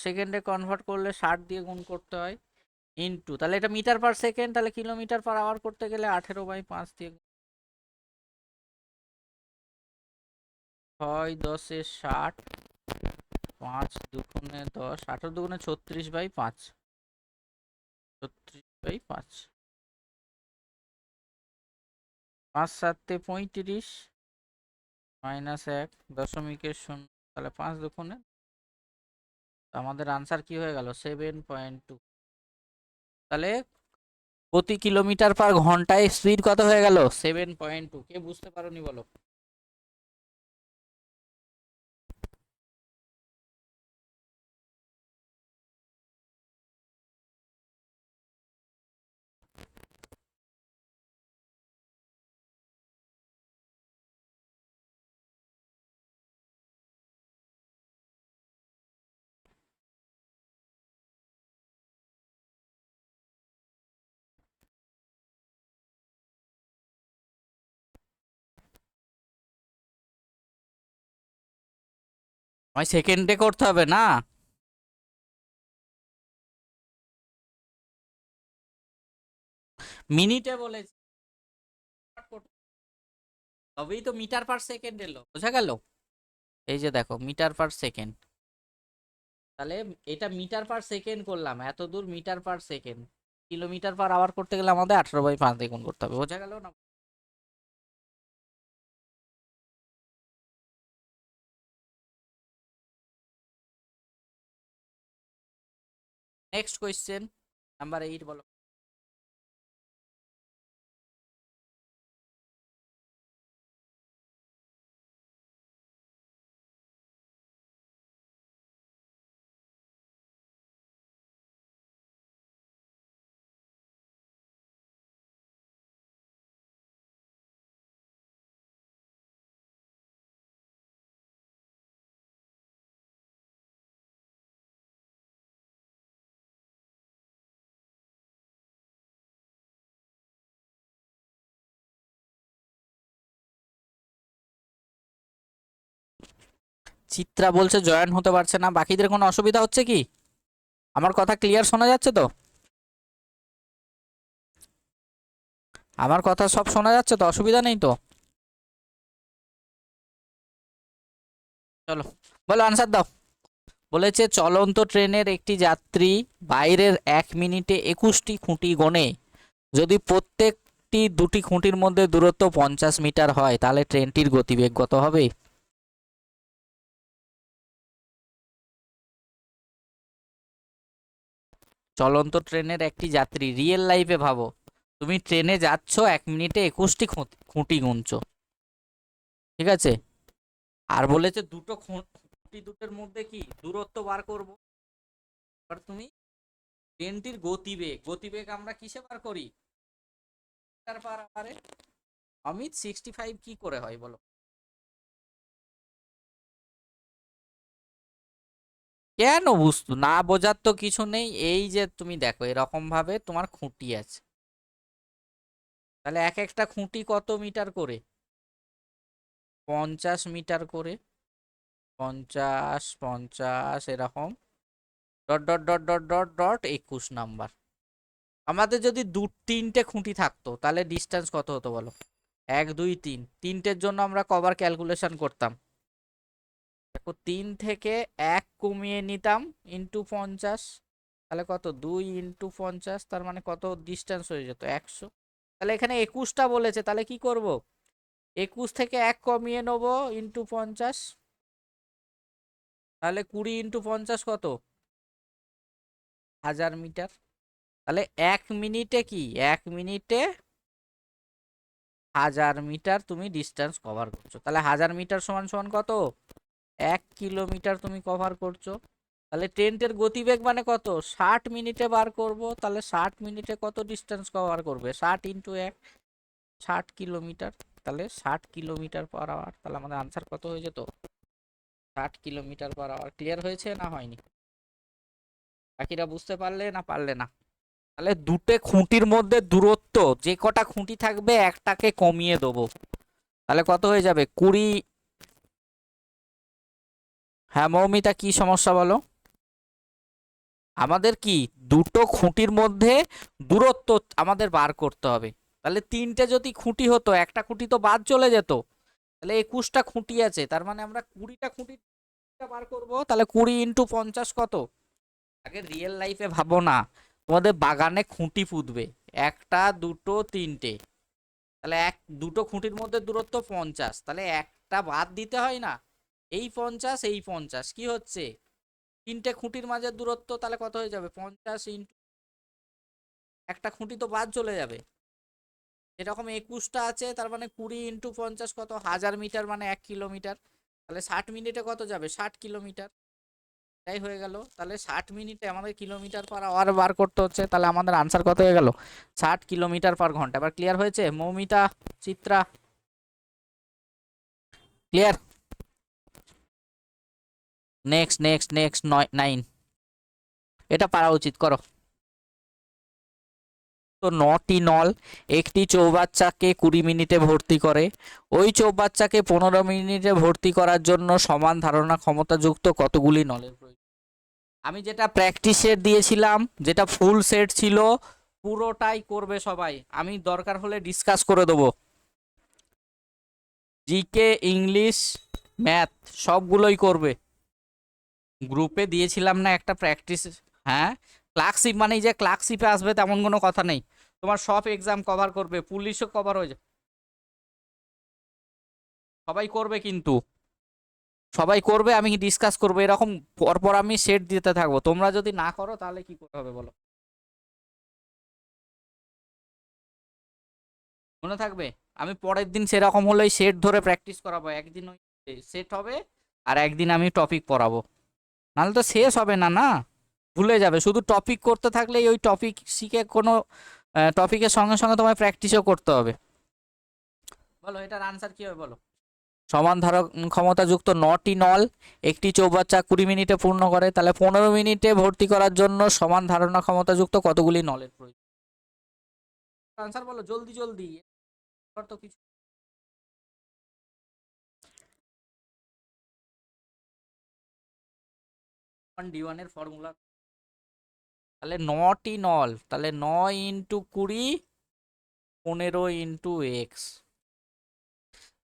সেকেন্ডে কনভার্ট করলে 60 দিয়ে গুণ করতে হয়, ইন্টু, তাহলে এটা মিটার/সেকেন্ড, তাহলে কিলোমিটার/আওয়ার করতে গেলে 18/5 দিয়ে 6×10=60, 5×2=10, 18×2=36/5, 36/5, 5×7=35, -1.0 তাহলে 5 দুগুণে আমাদের আনসার কি হয়ে গেল 7.2। তাহলে প্রতি কিলোমিটার পার ঘন্টায় স্পিড কত হয়ে গেল 7.2। কে বুঝতে পারোনি বলো? আমায় সেকেন্ডে করতে হবে না, মিনিটে বলেছি, তবেই তো মিটার পার সেকেন্ড এলো, বোঝা গেল? এই যে দেখো মিটার পার সেকেন্ড, তাহলে এটা মিটার পার সেকেন্ড করলাম, এত দূর metre per second. Kilometre per hour করতে গেলে আমাদের 18/5 দিয়ে গুণ করতে হবে, বোঝা গেল না? নেক্সট কোয়েশ্চেন নাম্বার 8 বলো। চিত্রা বলছে জয়েন হতে পারছে না, বাকিদের কোনো অসুবিধা হচ্ছে কি? আমার কথা ক্লিয়ার শোনা যাচ্ছে তো? আমার কথা সব শোনা যাচ্ছে তো, অসুবিধা নেই তো? চলো বলো আনসার দাও। বলেছে চলন্ত ট্রেনের একটি যাত্রী বাইরের 1 মিনিটে 21টি খুঁটি গোনে, যদি প্রত্যেকটি দুটি খুঁটির মধ্যে দূরত্ব 50 মিটার হয় তাহলে ট্রেনটির গতিবেগ কত হবে? চলন্ত ট্রেনের একটি যাত্রী, রিয়েল লাইফে ভাবো, তুমি ট্রেনে যাচ্ছ 1 মিনিটে 21টি খুঁটি গুনছো, ঠিক আছে? আর বলেছে দুটো খুঁটি দুটোর মধ্যে কি দূরত্ব বার করবো। এবার তুমি ট্রেনটির গতিবেগ, গতিবেগ আমরা কিসে বার করি? Metre per আওয়ারে। অমিত 65 কি করে হয় বলো? কেন বুঝতো না, বোঝার তো কিছু নেই, এই যে তুমি দেখো এরকম ভাবে তোমার খুঁটি আছে, তাহলে এক একটা খুঁটি কত মিটার করে? 50 মিটার করে, 50 50 এরকম, dot dot dot dot dot dot 21 number. আমাদের যদি তিনটে খুঁটি থাকতো তাহলে ডিস্টেন্স কত হতো বলো? 1 2 3, তিনটের জন্য আমরা কবার ক্যালকুলেশন করতাম? দেখো 3 থেকে 1 কমিয়ে নিতাম ইন্টু 50, তাহলে কত 2 × 50, তার মানে কত ডিস্টেন্স হয়ে যেত 100। তাহলে এখানে 21টা বলেছে, তাহলে কি করব? 21 থেকে 1 কমিয়ে নেব ইন্টু 50, তাহলে 20 × 50 কত? 1000 মিটার। তাহলে 1 মিনিটে কি, 1 মিনিটে 1000 মিটার তুমি ডিস্টেন্স কভার করছো, তাহলে 1000 মিটার সমান সমান কত? 1 কিলোমিটার তুমি কভার করছো। তাহলে ট্রেনটির গতিবেগ মানে কত? 60 মিনিটে বার করব, তাহলে 60 মিনিটে কত ডিস্টেন্স কভার করবে? 60 × 1, 60 কিলোমিটার। তাহলে 60 কিলোমিটার পার আওয়ার, তাহলে আমাদের আনসার কত হয়ে যেত? 60 কিলোমিটার পার আওয়ার। ক্লিয়ার হয়েছে না হয়নি? বাকিরা বুঝতে পারলে না পারলে না? তাহলে দুটো খুঁটির মধ্যে দূরত্ব, যে কটা খুঁটি থাকবে একটাকে কমিয়ে দেবো, তাহলে কত হয়ে যাবে? 20। হ্যাঁ মৌমিতা, কি সমস্যা বলো? আমাদের কি দুটো খুঁটির মধ্যে দূরত্ব আমাদের বার করতে হবে, তাহলে তিনটে যদি খুঁটি হতো একটা খুঁটি তো বাদ চলে যেত, তাহলে 21টা খুঁটি আছে, তার মানে আমরা 20টা খুঁটি বার করব, তাহলে 20 × 50 কত? আগে রিয়েল লাইফে ভাবো না, তোমাদের বাগানে খুঁটি পুঁতবে, একটা দুটো তিনটে, তাহলে দুটো খুঁটির মধ্যে দূরত্ব 50, তাহলে একটা বাদ দিতে হয় না, এই 50 এই 50 কি হচ্ছে, তিনটে খুঁটির মাঝের দূরত্ব, তাহলে কত হয়ে যাবে 50 ইন্টু একটা খুঁটি তো বাদ চলে যাবে, এরকম 21টা আছে, তার মানে 20 ইন্টু 50 কত 1000 মিটার, মানে 1 কিলোমিটার, তাহলে 60 মিনিটে কত যাবে 60 কিলোমিটার, এটাই হয়ে গেল। তাহলে 60 মিনিটে আমাদের কিলোমিটার পার আওয়ার বার করতে হচ্ছে, তাহলে আমাদের আনসার কত হয়ে গেল 60 কিলোমিটার/ঘন্টা। এবার ক্লিয়ার হয়েছে Moumita, Chitra, clear? Next next next 9, এটা পারা উচিত, করো। তো 9টি নল একটি চৌবাচ্চাকে 20 মিনিটে ভর্তি করে, ওই চৌবাচ্চাকে 15 মিনিটে ভর্তি করার জন্য সমান ধারণা ক্ষমতাযুক্ত কতগুলি নলের প্রয়োজন। আমি যেটা প্র্যাকটিস সেট দিয়েছিলাম, যেটা ফুল সেট ছিল, পুরোটাই করবে সবাই, আমি দরকার হলে ডিসকাস করে দেবো। জিকে, ইংলিশ, ম্যাথ সবগুলোই করবে। গ্রুপে দিয়েছিলাম না একটা প্র্যাকটিস? হ্যাঁ, ক্লার্কশিপ মানেই যে ক্লার্কশিপে আসবে তেমন কোনো কথা নেই, তোমার সব এক্সাম কভার করবে, পুলিশও কভার হয়ে যাবে, সবাই করবে, কিন্তু সবাই করবে, আমি ডিসকাস করবো, এরকম পরপর আমি সেট দিতে থাকবো, তোমরা যদি না করো তাহলে কি করতে হবে বলো, মনে থাকবে? আমি পরের দিন সেরকম হলেই সেট ধরে প্র্যাকটিস করাবো, একদিন ওই সেট হবে আর একদিন আমি টপিক পড়াবো, নাহলে তো শেষ হবে না, না ভুলে যাবে, শুধু টপিক করতে থাকলেই ওই টপিক শিখে কোনো টপিকের সঙ্গে সঙ্গে তোমায় প্র্যাকটিসও করতে হবে। বলো এটার আনসার কি হবে বলো। সমান ধারক ক্ষমতাযুক্ত 9টি নল একটি চৌবাচ্চা 20 মিনিটে পূর্ণ করে, তাহলে 15 মিনিটে ভর্তি করার জন্য সমান ধারণা ক্ষমতাযুক্ত কতগুলি নলের প্রয়োজন। আনসার বলো জলদি জলদি, এবার তো কিছু D1 এর ফর্মুলা, তাহলে 9টি নল, তাহলে 9 ইন্টু 20, 15 ইন্টু এক্স,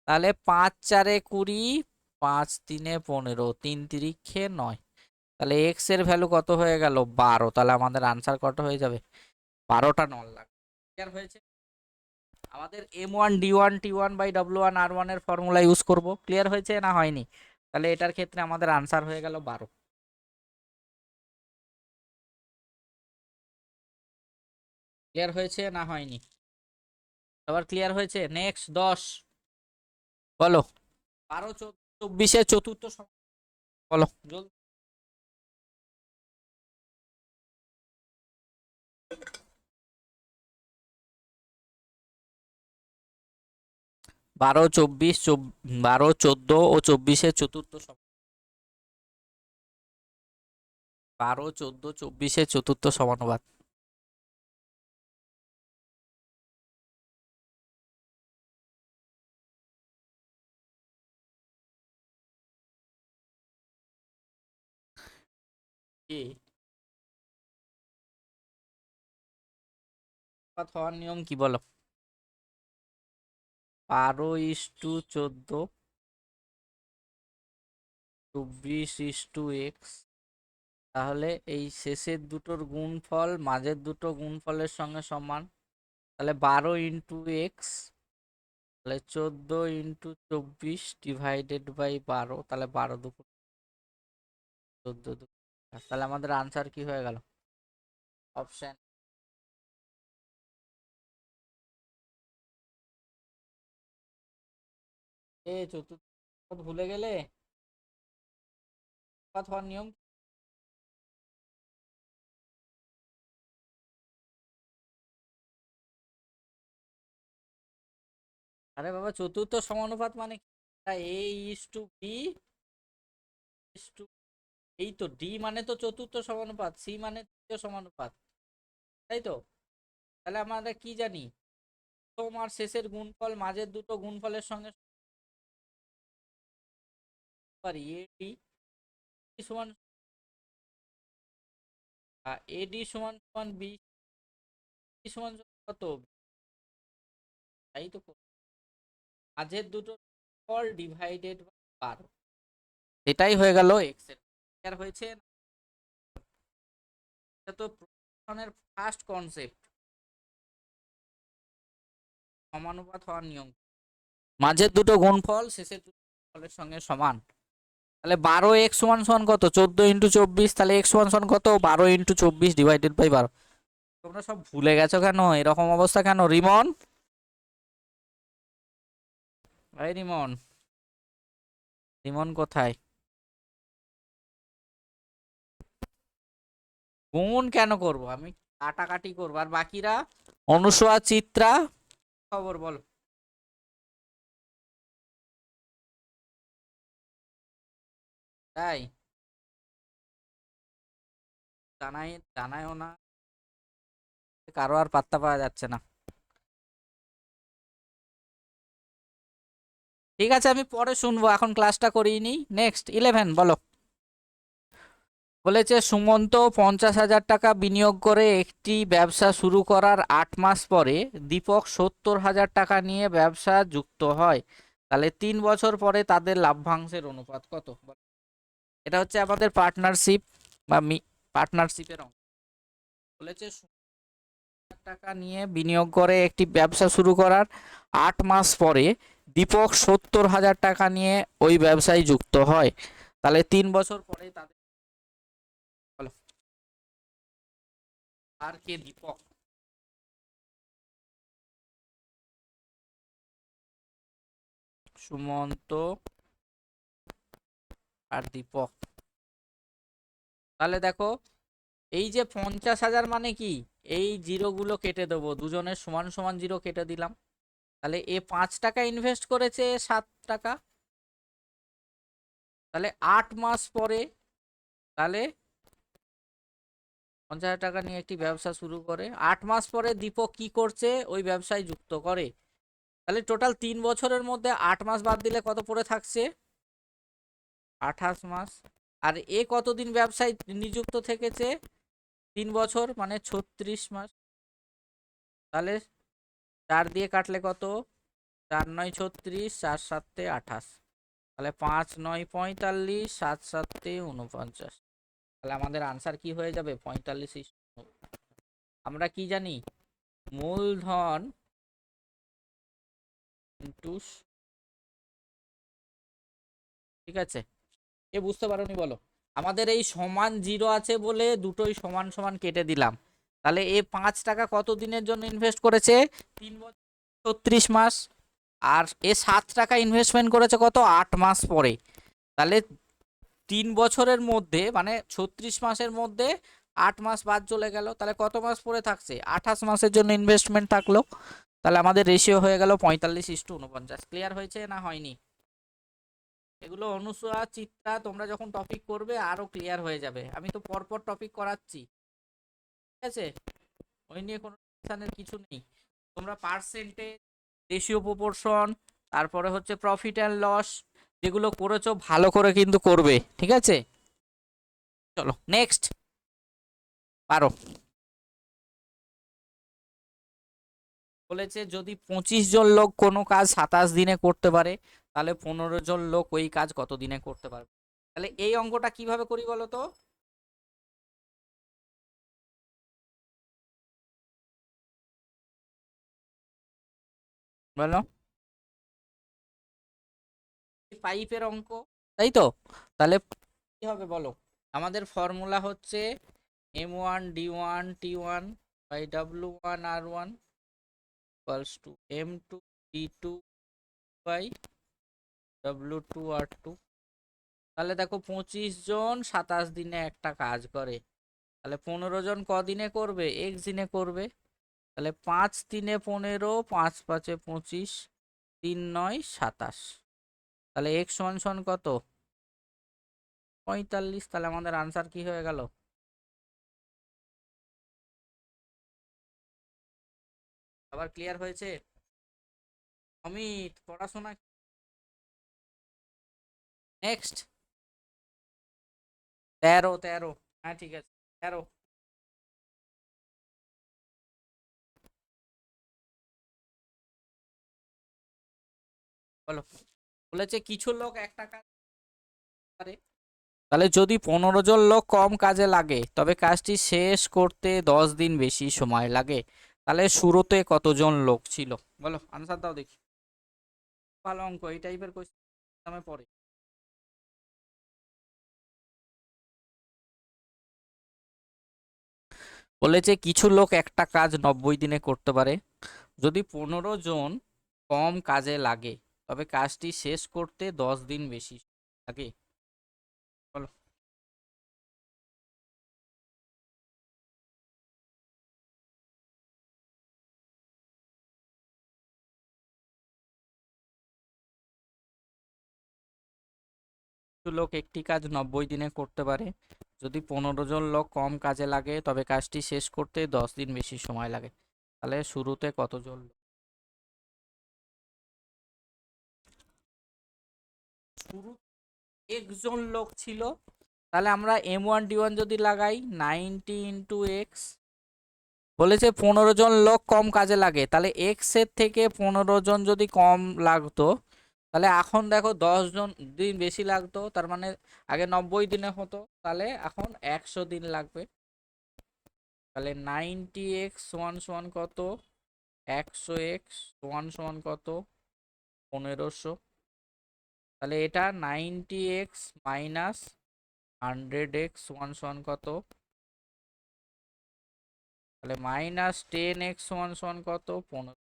তাহলে 5 4 20, 5 3 15, 3 3 9, তাহলে এক্স এর ভ্যালু কত হয়ে গেল 12, তাহলে আমাদের আনসার কত হয়ে যাবে 12টা নল লাগবে। ক্লিয়ার হয়েছে? আমাদের M1 D1 T1/W1 R1 এর ফর্মুলা ইউজ করব, ক্লিয়ার হয়েছে না হয়নি? তাহলে এটার ক্ষেত্রে আমাদের আনসার হয়ে গেল 12। ক্লিয়ার হয়েছে না হয়নি? আবার ক্লিয়ার হয়েছে? নেক্সট 10, বলো 12 24 চতুর্থ বলো জলদি। 12 24 12 14 ও 24 চতুর্থ 12 14 24 চতুর্থ সমানুপাত। কি হওয়ার নিয়ম কি বলো? 12:14, 24:x, তাহলে এই শেষের দুটোর গুণফল মাঝের দুটো গুণফলের সঙ্গে সমান, তাহলে 12 × x, তাহলে 14 × 24 / 12, তাহলে 12 2 14 2, তাহলে আমাদের আনসার কি হয়ে গেল? Option A. চতুর্থ ভুলে গেলে? হওয়ার নিয়ম আরে বাবা, চতুর্থ সমানুপাত মানে এ is to B is to, এই তো ডি মানে তো চতুর্থ সমানুপাত, সি মানে তৃতীয় সমানুপাত, তাই তো? তাহলে আমরা কি জানি, প্রথম আর শেষের গুণফল মাঝের দুটো গুণফলের সঙ্গে পারি, এডি সমান এডি সমান সমান বি সমান সমান কত, তাই তো, মাঝের দুটো ফল ডিভাইডেড বাই 12, এটাই হয়ে গেল এক্স এর। ক্লিয়ার হয়েছে? এটা তো প্রশ্নের ফার্স্ট কনসেপ্ট, সমানুপাত হওয়ার নিয়ম, মাঝের দুটো গুণফল শেষের ফলের সঙ্গে সমান। তাহলে 12x সমান সমান কত? 14 × 24। তাহলে x সমান সমান কত? 12 × 24 ডিভাইডেড বাই 12। তোমরা সব ভুলে গেছো কেন? এরকম অবস্থা কেন? রিমন, এই রিমন, রিমন কোথায়? গুণ কেন করব আমি? কাটাকাটি করবো। আর বাকিরা? অনুসয়া, চিত্রা, খবর বলো। তাই জানায়ও না, কারো আর পাত্তা পাওয়া যাচ্ছে না। ঠিক আছে, আমি পরে শুনবো, এখন ক্লাসটা করিয়ে নিই। নেক্সট 11 বলো। বলেছে সুমন্ত 50,000 টাকা বিনিয়োগ করে একটি ব্যবসা শুরু করার 8 মাস পরে দীপক 70,000 টাকা নিয়ে ব্যবসা যুক্ত হয়। তাহলে 3 বছর পরে তাদের লাভ্যাংশের অনুপাত কত? এটা হচ্ছে আমাদের পার্টনারশিপ বা পার্টনারশিপের অঙ্ক। বলেছে টাকা নিয়ে বিনিয়োগ করে একটি ব্যবসা শুরু করার 8 মাস পরে দীপক 70,000 টাকা নিয়ে ওই ব্যবসায় যুক্ত হয়। তাহলে 3 বছর পরে তাদের, বলো, আর কে দীপক? সুমন্ত আর দীপক। তাহলে দেখো, এই যে 50,000 মানে কি, এই জিরোগুলো কেটে দেবো, দুজনের সমান সমান জিরো কেটে দিলাম। তাহলে এ 5 টাকা ইনভেস্ট করেছে, 7 টাকা। তাহলে 8 মাস পরে, তাহলে 50,000 টাকা নিয়ে একটি ব্যবসা শুরু করে 8 মাস পরে দীপক কি করছে? ওই ব্যবসায় যুক্ত করে। তাহলে টোটাল 3 বছরের মধ্যে 8 মাস বাদ দিলে কত পড়ে থাকছে? 28 মাস। আর এ কতদিন ব্যবসায় নিযুক্ত থেকেছে? 3 বছর, মানে 36 মাস। তাহলে 4 দিয়ে কাটলে কত? 4 × 9 = 36, 4 × 7 = 28। তাহলে 5 × 9 = 45, 7 × 7 = 49। তাহলে আমাদের আনসার কি হয়ে যাবে? 45। আমরা কি জানি? মূলধন ইন্টু, ঠিক আছে, এ বুঝতে পারোনি বলো? আমাদের এই সমান জিরো আছে বলে দুটোই সমান সমান কেটে দিলাম। তাহলে এ 5 টাকা কত দিনের জন্য ইনভেস্ট করেছে? 3 বছর, 36 মাস। আর এ 7 টাকা ইনভেস্টমেন্ট করেছে কত? 8 মাস পরে। তাহলে 3 বছরের মধ্যে, মানে 36 মাসের মধ্যে 8 মাস বাদ চলে গেল। তাহলে কত মাস পরে থাকছে? 28 মাসের জন্য ইনভেস্টমেন্ট থাকলো। তাহলে আমাদের রেশিও হয়ে গেল 45:49। ক্লিয়ার হয়েছে না হয়নি? এগুলো অনুসয়া, চিত্রা, তোমরা যখন টপিক করবে আরো ক্লিয়ার হয়ে যাবে। আমি তো পরপর টপিক করাচ্ছি, ঠিক আছে? ওই নিয়ে কোনো টেনশনের কিছু নেই। তোমরা পার্সেন্টেজ, রেশিও, প্রপোর্শন, তারপরে হচ্ছে প্রফিট অ্যান্ড লস, যেগুলো করেছো ভালো করে কিন্তু করবে, ঠিক আছে? চলো নেক্সট, পারো। বলেছে যদি 25 জন লোক কোনো কাজ 27 দিনে করতে পারে, তাহলে 15 জন লোক ওই কাজ কত দিনে করতে পারবে? তাহলে এই অঙ্কটা কিভাবে করি বলো তো? বলো, পাইপের অঙ্ক, তাই তো? তাহলে কি হবে বলো? আমাদের ফর্মুলা হচ্ছে M1 D1 T1 by W1 R1 = M2 D2 by W2 R2। তাহলে দেখো, 25 জন 27 দিনে একটা কাজ করে, তাহলে 15 জন কদিনে করবে? X দিনে করবে। তাহলে 5×3 = 15, 5×5 = 25, 3×9 = 27। তাহলে X সমান সমান কত? 45। তাহলে আমাদের আনসার কি হয়ে গেল? আবার ক্লিয়ার হয়েছে? অমিত, পড়াশোনা। নেক্সট 13। হ্যাঁ ঠিক আছে, 13। বলো। বলেছে কিছু লোক একটা কাজ পারে, তাহলে যদি 15 জন লোক কম কাজে লাগে তবে কাজটি শেষ করতে 10 দিন বেশি সময় লাগে। তাহলে শুরুতে কতজন লোক ছিল? বলো, আনসার দাও দেখি। ভালো অঙ্ক, এই টাইপের কোয়েশ্চেন নামে পড়ে। বলেছে কিছু লোক একটা কাজ 90 দিনে করতে পারে, যদি 15 জন কম কাজে লাগে তবে কাজটি শেষ করতে 10 দিন বেশি লাগে। বলো। কিছু লোক একটি কাজ 90 দিনে করতে পারে, যদি 15 জন লোক কম কাজে লাগে তবে কাজটি শেষ করতে 10 দিন বেশি সময় লাগে। তাহলে শুরুতে কতজন লোক? শুরু একজন লোক ছিল, তাহলে আমরা M1D1 যদি লাগাই 90 × X। বলেছে 15 জন লোক কম কাজে লাগে, তাহলে এক্স এর থেকে 15 জন যদি কম লাগতো, তাহলে এখন দেখো 10 দিন বেশি লাগতো, তার মানে আগে 90 দিনে হতো, তাহলে এখন 100 দিন লাগবে। তাহলে 90x সমান সমান কত? 100x সমান সমান কত? 1500। তাহলে এটা 90x মাইনাস 100x সমান সমান কত? তাহলে -10x সমান সমান কত? 1500।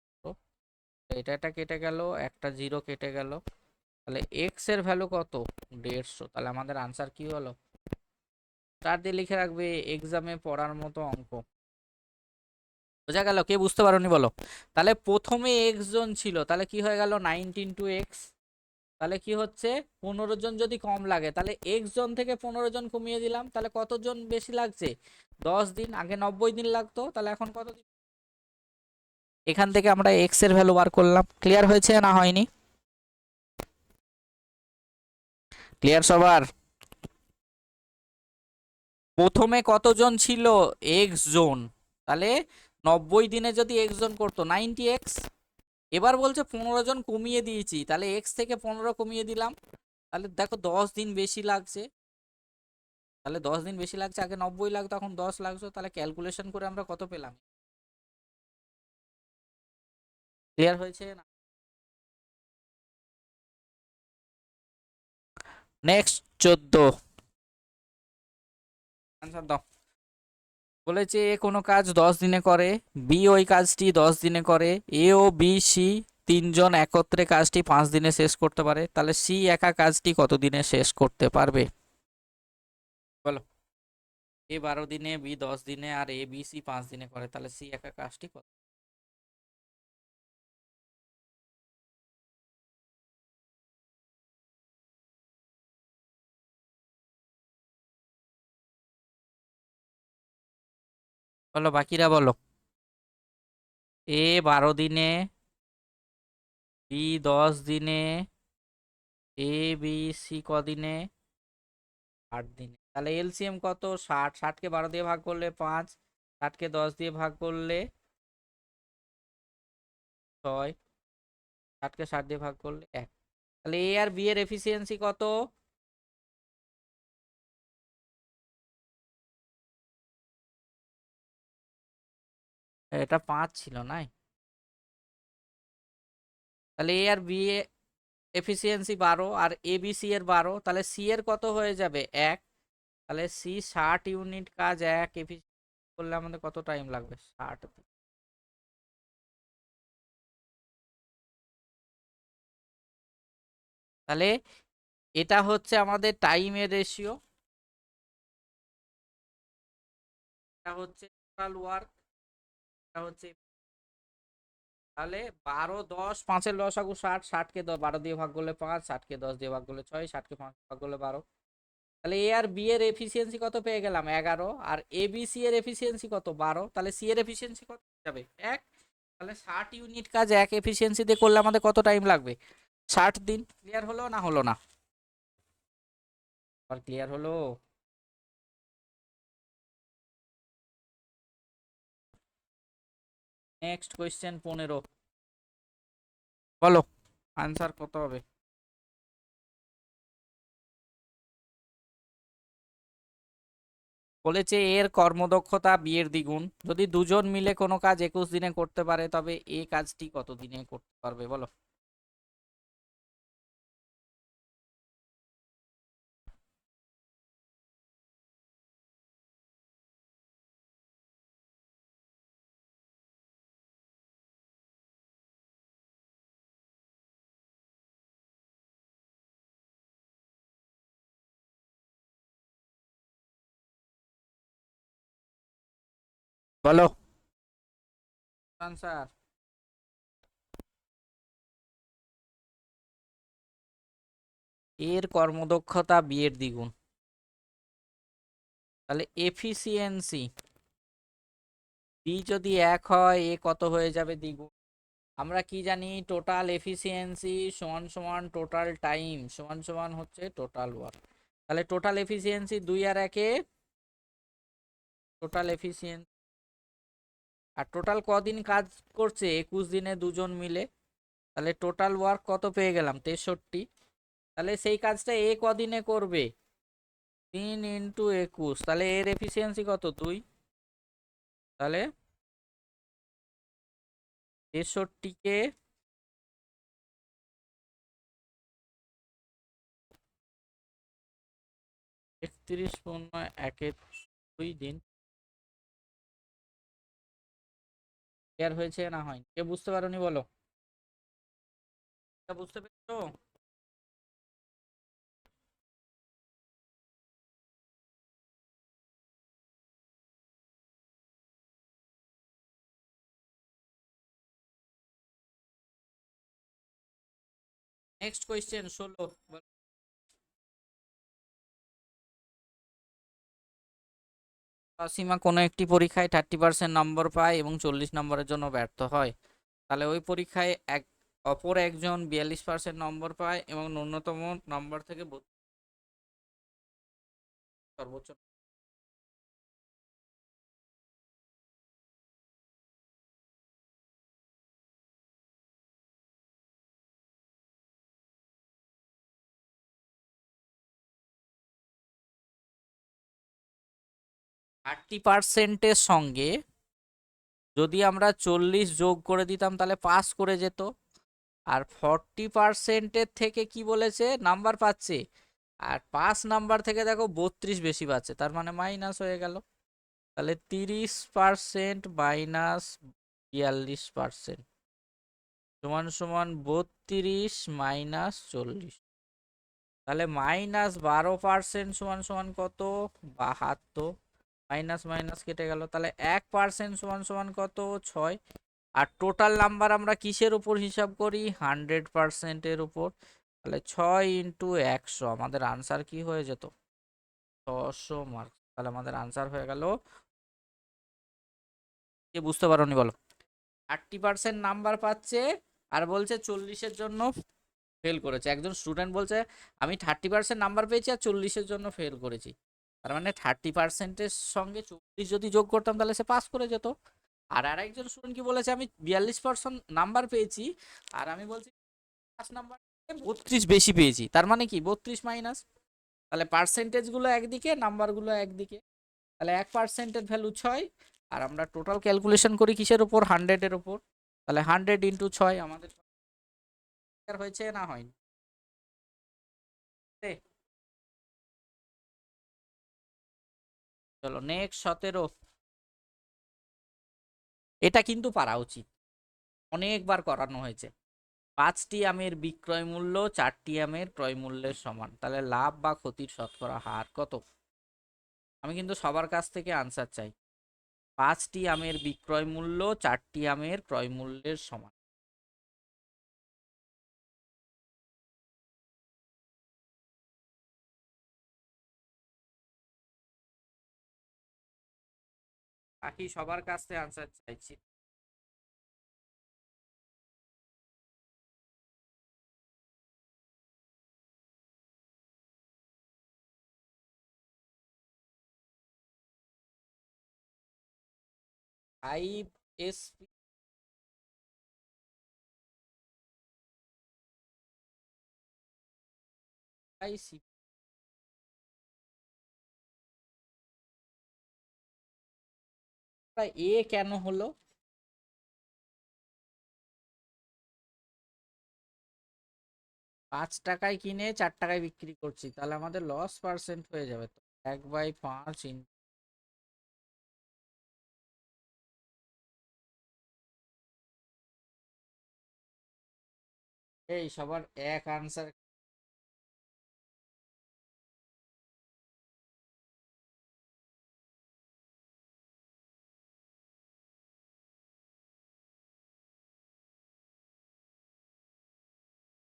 এটা কেটে গেল, একটা জিরো কেটে গেল, তাহলে এক্স এর ভ্যালু কত? 150। তাহলে আমাদের আনসার কি হলো? তার দিয়ে লিখে রাখবে, এক্সামে পড়ার মতো অঙ্ক। বোঝা গেল? কে বুঝতে পারোনি বলো। তাহলে প্রথমে এক্স জন ছিল, তাহলে কি হয়ে গেল 90 × X। তাহলে কি হচ্ছে 15 জন যদি কম লাগে, তাহলে এক্স জন থেকে 15 জন কমিয়ে দিলাম, তাহলে কতজন বেশি লাগছে? 10 দিন। আগে 90 দিন লাগতো, তাহলে এখন কত দিন? এখান থেকে আমরা এক্স এর ভ্যালু বার করলাম। ক্লিয়ার হয়েছে না হয়নি? ক্লিয়ার সবার? প্রথমে কতজন ছিল? এক্স জন। তাহলে 90 দিনে যদি এক্স জন করতো 90x। এবার বলছে 15 জন কমিয়ে দিয়েছি, তাহলে এক্স থেকে 15 কমিয়ে দিলাম, তাহলে দেখো 10 দিন বেশি লাগছে। তাহলে 10 দিন বেশি লাগছে, আগে 90 লাগতো এখন 10 লাগছে, তাহলে ক্যালকুলেশন করে আমরা কত পেলাম? ক্লিয়ার হয়েছে না? নেক্সট 14। আনসার দাও। বলেছে এ কোনো কাজ 10 দিনে করে, বি ওই কাজটি 10 দিনে করে, এ ও বি সি 3 জন একত্রে কাজটি 5 দিনে শেষ করতে পারে, তাহলে সি একা কাজটি কত দিনে শেষ করতে পারবে? বলো। এ 12 দিনে, বি 10 দিনে, আর এ বি সি 5 দিনে করে, তাহলে সি একা কাজটি কত? বলো, বাকিরা বলো। এ 12 দিনে, বি 10 দিনে, এ বি সি কদিনে? 8 দিনে। তাহলে এলসিএম কত? 60। 60কে 12 দিয়ে ভাগ করলে 5, 60কে 10 দিয়ে ভাগ করলে 6, 60কে 60 দিয়ে ভাগ করলে 1। তাহলে এ আর বি এর এফিসিয়েন্সি কত? এটা 5 ছিল নাই? তাহলে এ আর B A efficiency 12, R A B C এর 12, তাহলে সি এর কত হয়ে যাবে? 1। তাহলে সি 60 ইউনিট কাজ 1 এফিসিয়েন্সি করলে আমাদের কত টাইম লাগবে? 60। তাহলে এটা হচ্ছে আমাদের টাইমের রেশিও, এটা হচ্ছে টোটাল ওয়ার্ক, এটা হচ্ছে। তাহলে 12 10, 5-এর লসাগু 60, 60কে 12 দিয়ে ভাগ করলে 5, 60কে 10 দিয়ে ভাগ করলে 6, 60কে 5 ভাগ করলে 12। তাহলে এ আর বি এর এফিসিয়েন্সি কত পেয়ে গেলাম? 11। আর এ বি সি এর এফিসিয়েন্সি কত? 12। তাহলে সি এর এফিসিয়েন্সি কত যাবে? 1। তাহলে 60 ইউনিট কাজ 1 এফিসিয়েন্সি দিয়ে করলে আমাদের কত টাইম লাগবে? 60 দিন। ক্লিয়ার হলো না হলো না? আর ক্লিয়ার হলো? Next question 15। বলো, আনসার কত হবে? বলেছে এর কর্মদক্ষতা বি এর দ্বিগুণ, যদি দুজন মিলে কোনো কাজ 21 দিনে করতে পারে তবে এই কাজটি কত দিনে করতে পারবে? বলো। বলো আনসার। এর কর্মদক্ষতা বি এর দ্বিগুণ, তাহলে এফিসিয়েন্সি বি যদি 1 হয় এ কত হয়ে যাবে? দ্বিগুণ। আমরা কি জানি? টোটাল এফিসিয়েন্সি সমান সমান টোটাল টাইম সমান সমান হচ্ছে টোটাল ওয়ার্ক। তাহলে টোটাল এফিসিয়েন্সি 2 আর 1 এ টোটাল এফিসিয়েন্সি, আর টোটাল কদিন কাজ করছে? 21 দিনে দুজন মিলে। তাহলে টোটাল ওয়ার্ক কত পেয়ে গেলাম? 63। তাহলে সেই কাজটা এ কদিনে করবে? 3 ইন্টু 21, তাহলে এর এফিসিয়েন্সি কত? 2। তাহলে 63কে 31 × 1 = 2 দিন। ক্লিয়ার হয়েছে না হয়নি? কে বুঝতে পারোনি বলো? বুঝতে পেরেছো? Next question 16। সীমা কোনো একটি পরীক্ষায় 30% নম্বর পায় এবং 40 নম্বরের জন্য ব্যর্থ হয়, তাহলে ওই পরীক্ষায় অপর একজন 42% নম্বর পায় এবং ন্যূনতম নম্বর থেকে সর্বোচ্চ 30%-এর সঙ্গে যদি আমরা 40 যোগ করে দিতাম তাহলে পাস করে যেত। আর 40%-এর থেকে কি বলেছে? নাম্বার পাচ্ছে। আর পাস নাম্বার থেকে দেখো 32 বেশি পাচ্ছে, তার মানে মাইনাস হয়ে গেল। তাহলে 30% মাইনাস 42% সমান সমান 32 মাইনাস 40। তাহলে -12% সমান সমান কত? 72। মাইনাস মাইনাস কেটে গেল, তাহলে 1% সমান সমান কত? 6। আর টোটাল নাম্বার আমরা কিসের উপর হিসাব করি? 100%-এর উপর। তাহলে 6 ইন্টু 100, আমাদের আনসার কি হয়ে যেত? 600 মার্কস। তাহলে আমাদের আনসার হয়ে গেল। কে বুঝতে পারোনি বলো? 30% নাম্বার পাচ্ছে আর বলছে 40-এর জন্য ফেল করেছে। একজন স্টুডেন্ট বলছে আমি 30% নাম্বার পেয়েছি আর 40-এর জন্য ফেল করেছি। তার মানে 30%-এর সঙ্গে 40 যদি যোগ করতাম তাহলে সে পাস করে যেত। আর আরেকজন স্টুডেন্ট কি বলেছে? আমি 42% নাম্বার পেয়েছি আর আমি বলছি পাস নাম্বার 32 বেশি পেয়েছি, তার মানে কি 32 মাইনাস। তাহলে পার্সেন্টেজ গুলো একদিকে, নাম্বার গুলো একদিকে। তাহলে 1%-এর ভ্যালু 6 আর আমরা টোটাল ক্যালকুলেশন করি কিসের উপর? 100-এর উপর। তাহলে 100 ইন্টু 6 আমাদের হয়েছে না হয়নি? চলো নেক্সট 17। এটা কিন্তু পারা উচিত, অনেকবার করানো হয়েছে। 5টি আমের বিক্রয় মূল্য 4টি আমের ক্রয় মূল্যের সমান, তাহলে লাভ বা ক্ষতির শতকরা হার কত? আমি কিন্তু সবার কাছ থেকে আনসার চাই। 5টি আমের বিক্রয় মূল্য 4টি আমের ক্রয় মূল্যের সমান। বাকি সবার কাছ থেকে আনসার চাইছি। ISP এ কেন হলো? 5 টাকায় কিনে 4 টাকায় বিক্রি করছি, তাহলে আমাদের লস পার্সেন্ট হয়ে যাবে তো। 1/5 এই সবার এক আনসার।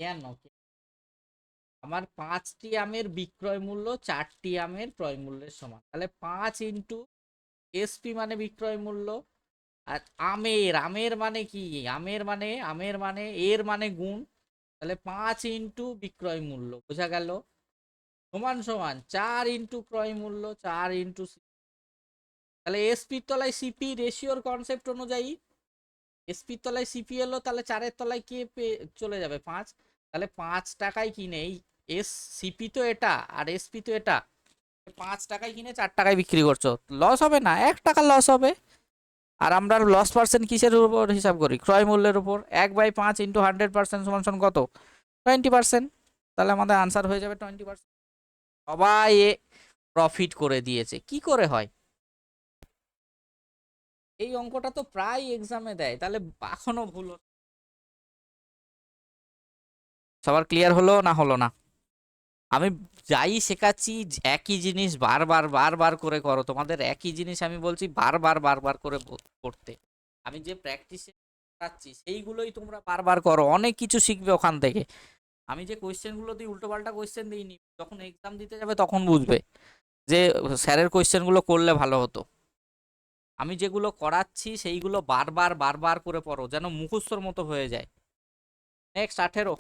কেন? আমার 5টি আমের বিক্রয় মূল্য 4টি আমের ক্রয় মূল্যের সমান, তাহলে 5 ইন্টু এসপি মানে বিক্রয় মূল্য, আর আমের আমের মানে কি, আমের মানে এর মানে গুণ, তাহলে 5 ইন্টু বিক্রয় মূল্য, বোঝা গেল, সমান সমান 4 ইন্টু ক্রয় মূল্য 4 ইন্টু, তাহলে এসপির তলায় সিপি রেশিওর কনসেপ্ট অনুযায়ী এসপির তলায় সিপি এলো, তাহলে 4-এর তলায় কে চলে যাবে 5, তাহলে 5 টাকায় কিনে এই এস সিপি তো এটা আর এসপি তো এটা, 5 টাকায় কিনে 4 টাকায় বিক্রি করছো, লস হবে না, 1 টাকা লস হবে। আর আমরা লস পার্সেন্ট কিসের উপর হিসাব করি, ক্রয় মূল্যের উপর, 1/5 ইন্টু 100% সমান সমান কত, 20%, তাহলে আমাদের আনসার হয়ে যাবে 20%। সবাই প্রফিট করে দিয়েছে, কি করে হয়? এই অঙ্কটা তো প্রায় এক্সামে দেয়, তাহলে এখনো ভুল সবার ক্লিয়ার হলো না হলো না? আমি যাই শেখাচ্ছি একই জিনিস বারবার বারবার করে করো, তোমাদের একই জিনিস আমি বলছি বারবার বারবার করে করতে, আমি যে প্র্যাকটিস করাচ্ছি সেইগুলোই তোমরা বারবার করো, অনেক কিছু শিখবে ওখান থেকে। আমি যে কোয়েশ্চেনগুলো দিই উল্টোপাল্টা কোয়েশ্চেন দিইনি, যখন এক্সাম দিতে যাবে তখন বুঝবে যে স্যারের কোয়েশ্চেনগুলো করলে ভালো হতো। আমি যেগুলো করাচ্ছি সেইগুলো বারবার বারবার করে পড়ো, যেন মুখস্থর মতো হয়ে যায়। নেক্সট 18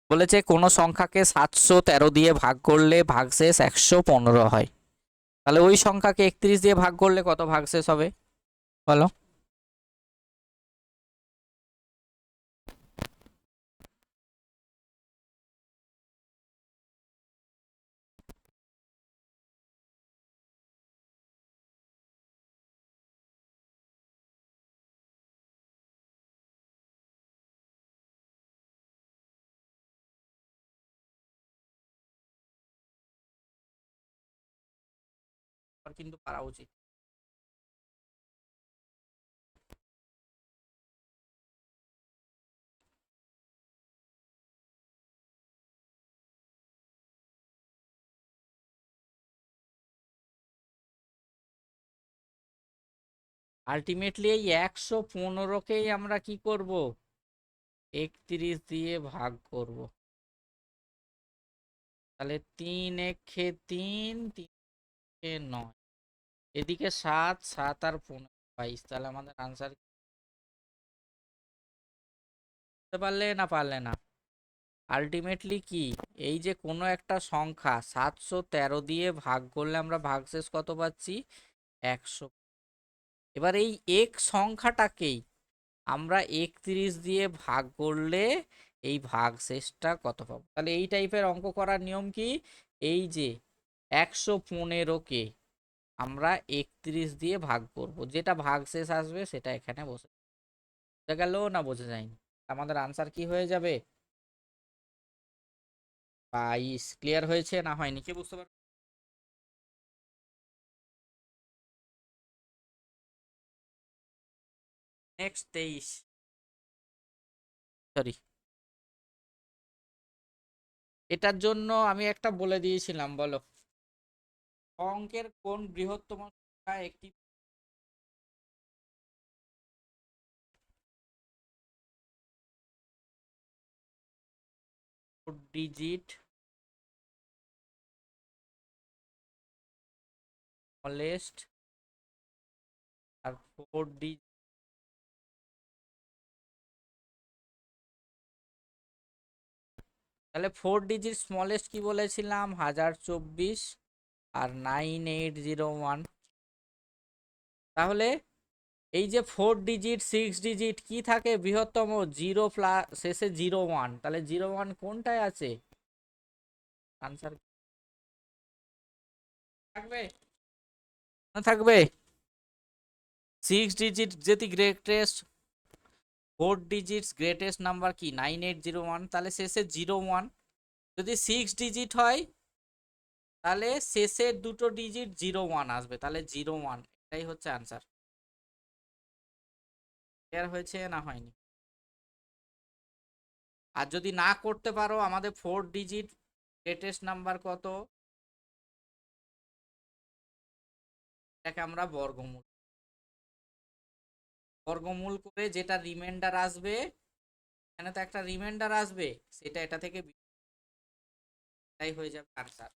বলেছে কোন সংখ্যাকে 713 দিয়ে ভাগ করলে ভাগশেষ 115 হয়, তাহলে ওই সংখ্যাকে 31 দিয়ে ভাগ করলে কত ভাগশেষ হবে বলো? কিন্তু পারা উচিত। আলটিমেটলি এই 115কেই আমরা কি করব, 31 দিয়ে ভাগ করব, তাহলে 3 একে 3, 3 একে 9, এদিকে 7 7 আর 15 22, তাহলে আমাদের আনসার বুঝতে পারলে না পারলে না? আলটিমেটলি কি, এই যে কোনো একটা সংখ্যা 713 দিয়ে ভাগ করলে আমরা ভাগশেষ কত পাচ্ছি, 100। এবার এই এক সংখ্যাটাকেই আমরা 31 দিয়ে ভাগ করলে এই ভাগশেষটা কত পাবো, তাহলে এই টাইপের অঙ্ক করার নিয়ম কি, এই যে 115কে আমরা 31 দিয়ে ভাগ করব, যেটা ভাগশেষ আসবে সেটা এখানে বসে, বোঝা গেল না বোঝা যায়নি? আমাদের আনসার কি হয়ে যাবে, 22। ক্লিয়ার হয়েছে না হয়নি, কে বুঝতে পারবে? নেক্সট 23, সরি, এটার জন্য আমি একটা বলে দিয়েছিলাম, বলো অঙ্কের কোন বৃহত্তম সংখ্যা একটি ডিজিট স্মলেস্ট আর 4 ডিজিট, তাহলে 4 ডিজিট স্মলেস্ট কি বলেছিলাম, 1024 আর 9801, তাহলে এই যে 4 ডিজিট 6 ডিজিট কি থাকে বৃহত্তম, জিরো প্লাস শেষে 01, তাহলে 01 কোনটায় আছে, আনসার থাকবে না থাকবে, 6 ডিজিট যদি গ্রেটেস্ট, 4 ডিজিটস গ্রেটেস্ট নাম্বার কি 9801, তাহলে শেষে 01, যদি 6 ডিজিট হয় তাহলে শেষের দুটো ডিজিট 01 আসবে, তাহলে 01, এটাই হচ্ছে আনসার। ক্লিয়ার হয়েছে না হয়নি? আর যদি না করতে পারো, আমাদের 4 ডিজিট গ্রেটেস্ট নাম্বার কত, এটাকে আমরা বর্গমূল বর্গমূল করে যেটা রিমাইন্ডার আসবে, এখানে তো একটা রিমাইন্ডার আসবে, সেটা এটা থেকে তাই হয়ে যাবে আনসার।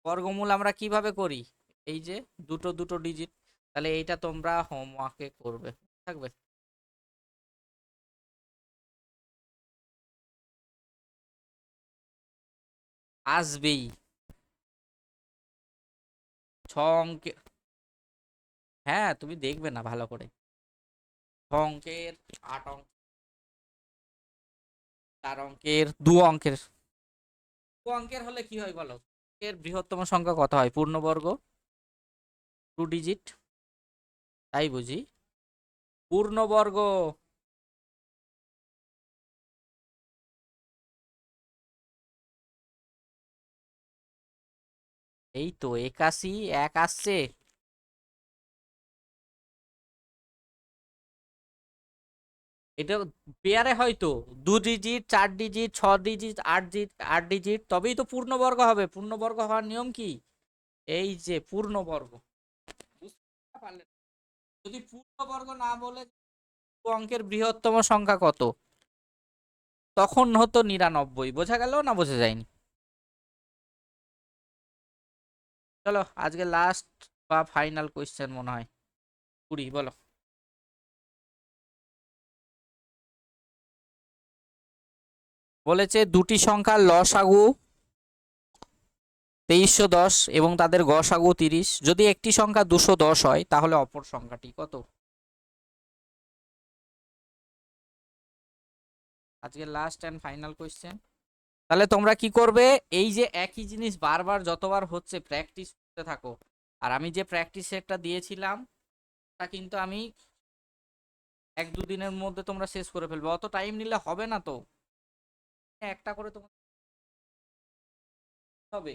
বর্গমূল আমরা কিভাবে করি, এই যে দুটো দুটো ডিজিট, তাহলে এইটা তোমরা হোমওয়ার্কে করবে, থাকবে। আসবেই 6 অঙ্কের। হ্যাঁ তুমি দেখবে না ভালো করে, 6 অঙ্কের, 8 অঙ্ক, 4 অঙ্কের, 2 অঙ্কের। 2 অঙ্কের হলে কি হয় বলো, এর বৃহত্তম সংখ্যা কত হয়, পূর্ণবর্গ 2 ডিজিট, তাই বুঝি, পূর্ণবর্গ। এই তো 81, এক আসছে। এটা পেয়ারে হয়তো 2 digit, 4 digit, 6 digit, 8 digit, 8 digit, তবেই তো পূর্ণবর্গ হবে। পূর্ণবর্গ হওয়ার নিয়ম কি, এই যে পূর্ণবর্গ। বুঝতে পারলে? যদি পূর্ণবর্গ না বলে অঙ্কের বৃহত্তম সংখ্যা কত, তখন হতো 99। বোঝা গেল না বোঝা যায়নি? চলো আজকে লাস্ট বা ফাইনাল কোয়েশ্চেন মনে হয়, 20 বলো। বলেছে দুটি সংখ্যার লসাগু 2310 এবং তাদের গসাগু 30। যদি একটি সংখ্যা 210 হয় তাহলে অপর সংখ্যাটি কত? আজকে লাস্ট এন্ড ফাইনাল কোয়েশ্চেন। তাহলে তোমরা কি করবে, এই যে একই জিনিস বারবার যতবার হচ্ছে প্র্যাকটিস করতে থাকো। আর আমি যে প্র্যাকটিস সেটটা দিয়েছিলাম তা কিন্তু আমি 1-2 দিনের মধ্যে তোমরা শেষ করে ফেলবে, অত টাইম নিলে হবে না তো, একটা করে তোমার হবে।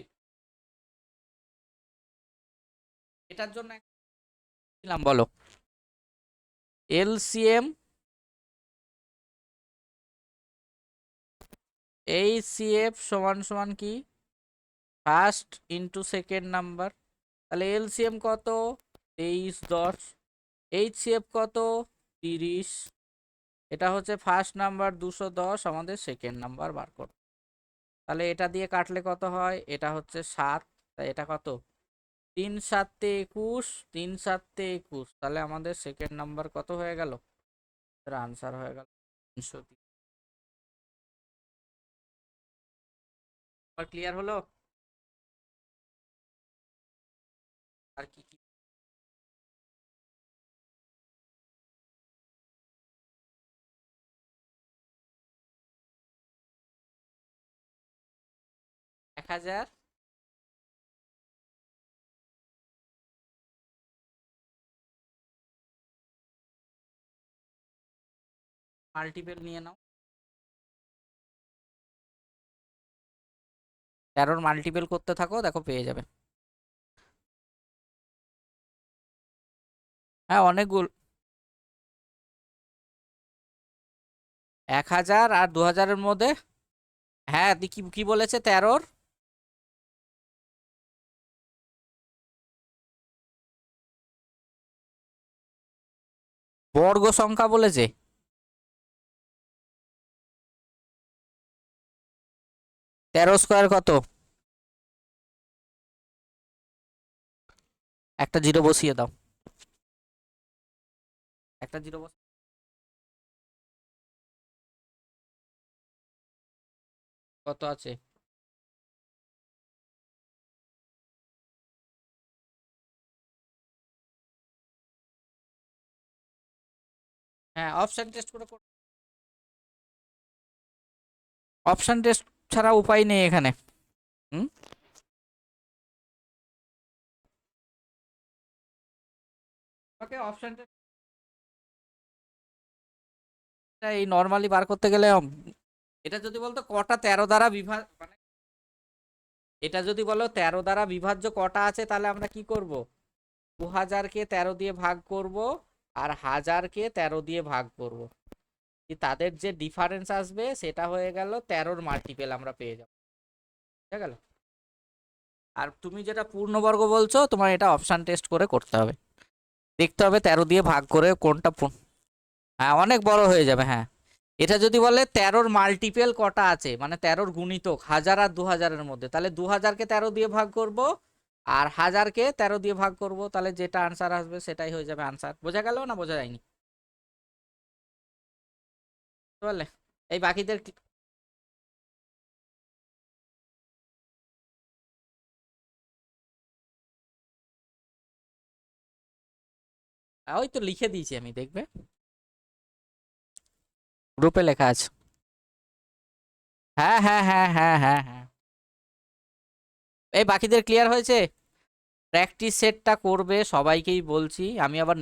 এটার জন্য দিলাম, বলো এলসিএম এইচসিএফ সমান সমান কি, ফার্স্ট ইন্টু সেকেন্ড নাম্বার। তাহলে এলসিএম কত, 2310, এইচসিএফ কত, 30। এটা হচ্ছে ফার্স্ট নাম্বার, 210 আমাদের সেকেন্ড নাম্বার বার করো। তাহলে এটা দিয়ে কাটলে কত হয়, এটা হচ্ছে 7, তাই এটা কত, 3 7 21, 3 7 21। তাহলে আমাদের সেকেন্ড নাম্বার কত হয়ে গেল, আনসার হয়ে গেল 303। ক্লিয়ার হলো? আর কি কি, 1000 মাল্টিপল নিয়ে নাও, 13 মাল্টিপল করতে থাকো, দেখো পেয়ে যাবে। হ্যাঁ অনেকগুলো, 1000 আর 2000-এর মধ্যে। হ্যাঁ কি কি বলেছে, 13-র বর্গ সংখ্যা বলেছে। 13 স্কোয়ার কত, একটা জিরো বসিয়ে দাও, একটা জিরো বসিয়ে, কত আছে? হ্যাঁ অপশন টেস্ট করে অপশন টেস্ট ছাড়া উপায় নেই এখানে। হুম, ওকে অপশন টেস্ট এই নর্মালি বার করতে গেলে এটা যদি বলতো কটা 13 দ্বারা বিভাগ, মানে এটা যদি বলো 13 দ্বারা বিভাজ্য কটা আছে, তাহলে আমরা কি করব, 2000-কে 13 দিয়ে ভাগ করব আর 1000-কে 13 দিয়ে ভাগ করব, তাদের যে ডিফারেন্স আসবে সেটা হয়ে গেল 13-র মাল্টিপল আমরা পেয়ে যাব, ঠিক গেল। আর তুমি যেটা পূর্ণবর্গ বলছো, তোমার এটা অপশন টেস্ট করে করতে হবে, দেখতে হবে 13 দিয়ে ভাগ করে কোনটা হ্যাঁ অনেক বড় হয়ে যাবে, হ্যাঁ। এটা যদি বলে 13-র মাল্টিপেল কটা আছে, মানে 13-র গুণিতক 1000 আর 2000-এর মধ্যে, তাহলে 2000-কে 13 দিয়ে ভাগ করব, আর 1000-কে 13 দিয়ে ভাগ করব, তাহলে যেটা আনসার আসবে সেটাই হয়ে যাবে আনসার। বোঝা গেল না বোঝা যায়নি? বুঝতে পারলে? এই বাকিদের ওই তো লিখে দিয়েছি আমি, দেখবে গ্রুপে লেখা আছে। হ্যাঁ হ্যাঁ হ্যাঁ হ্যাঁ হ্যাঁ হ্যাঁ। এই বাকিদের ক্লিয়ার হয়েছে? প্র্যাকটিস সেটটা করবে সবাইকেই বলছি আমি, আবার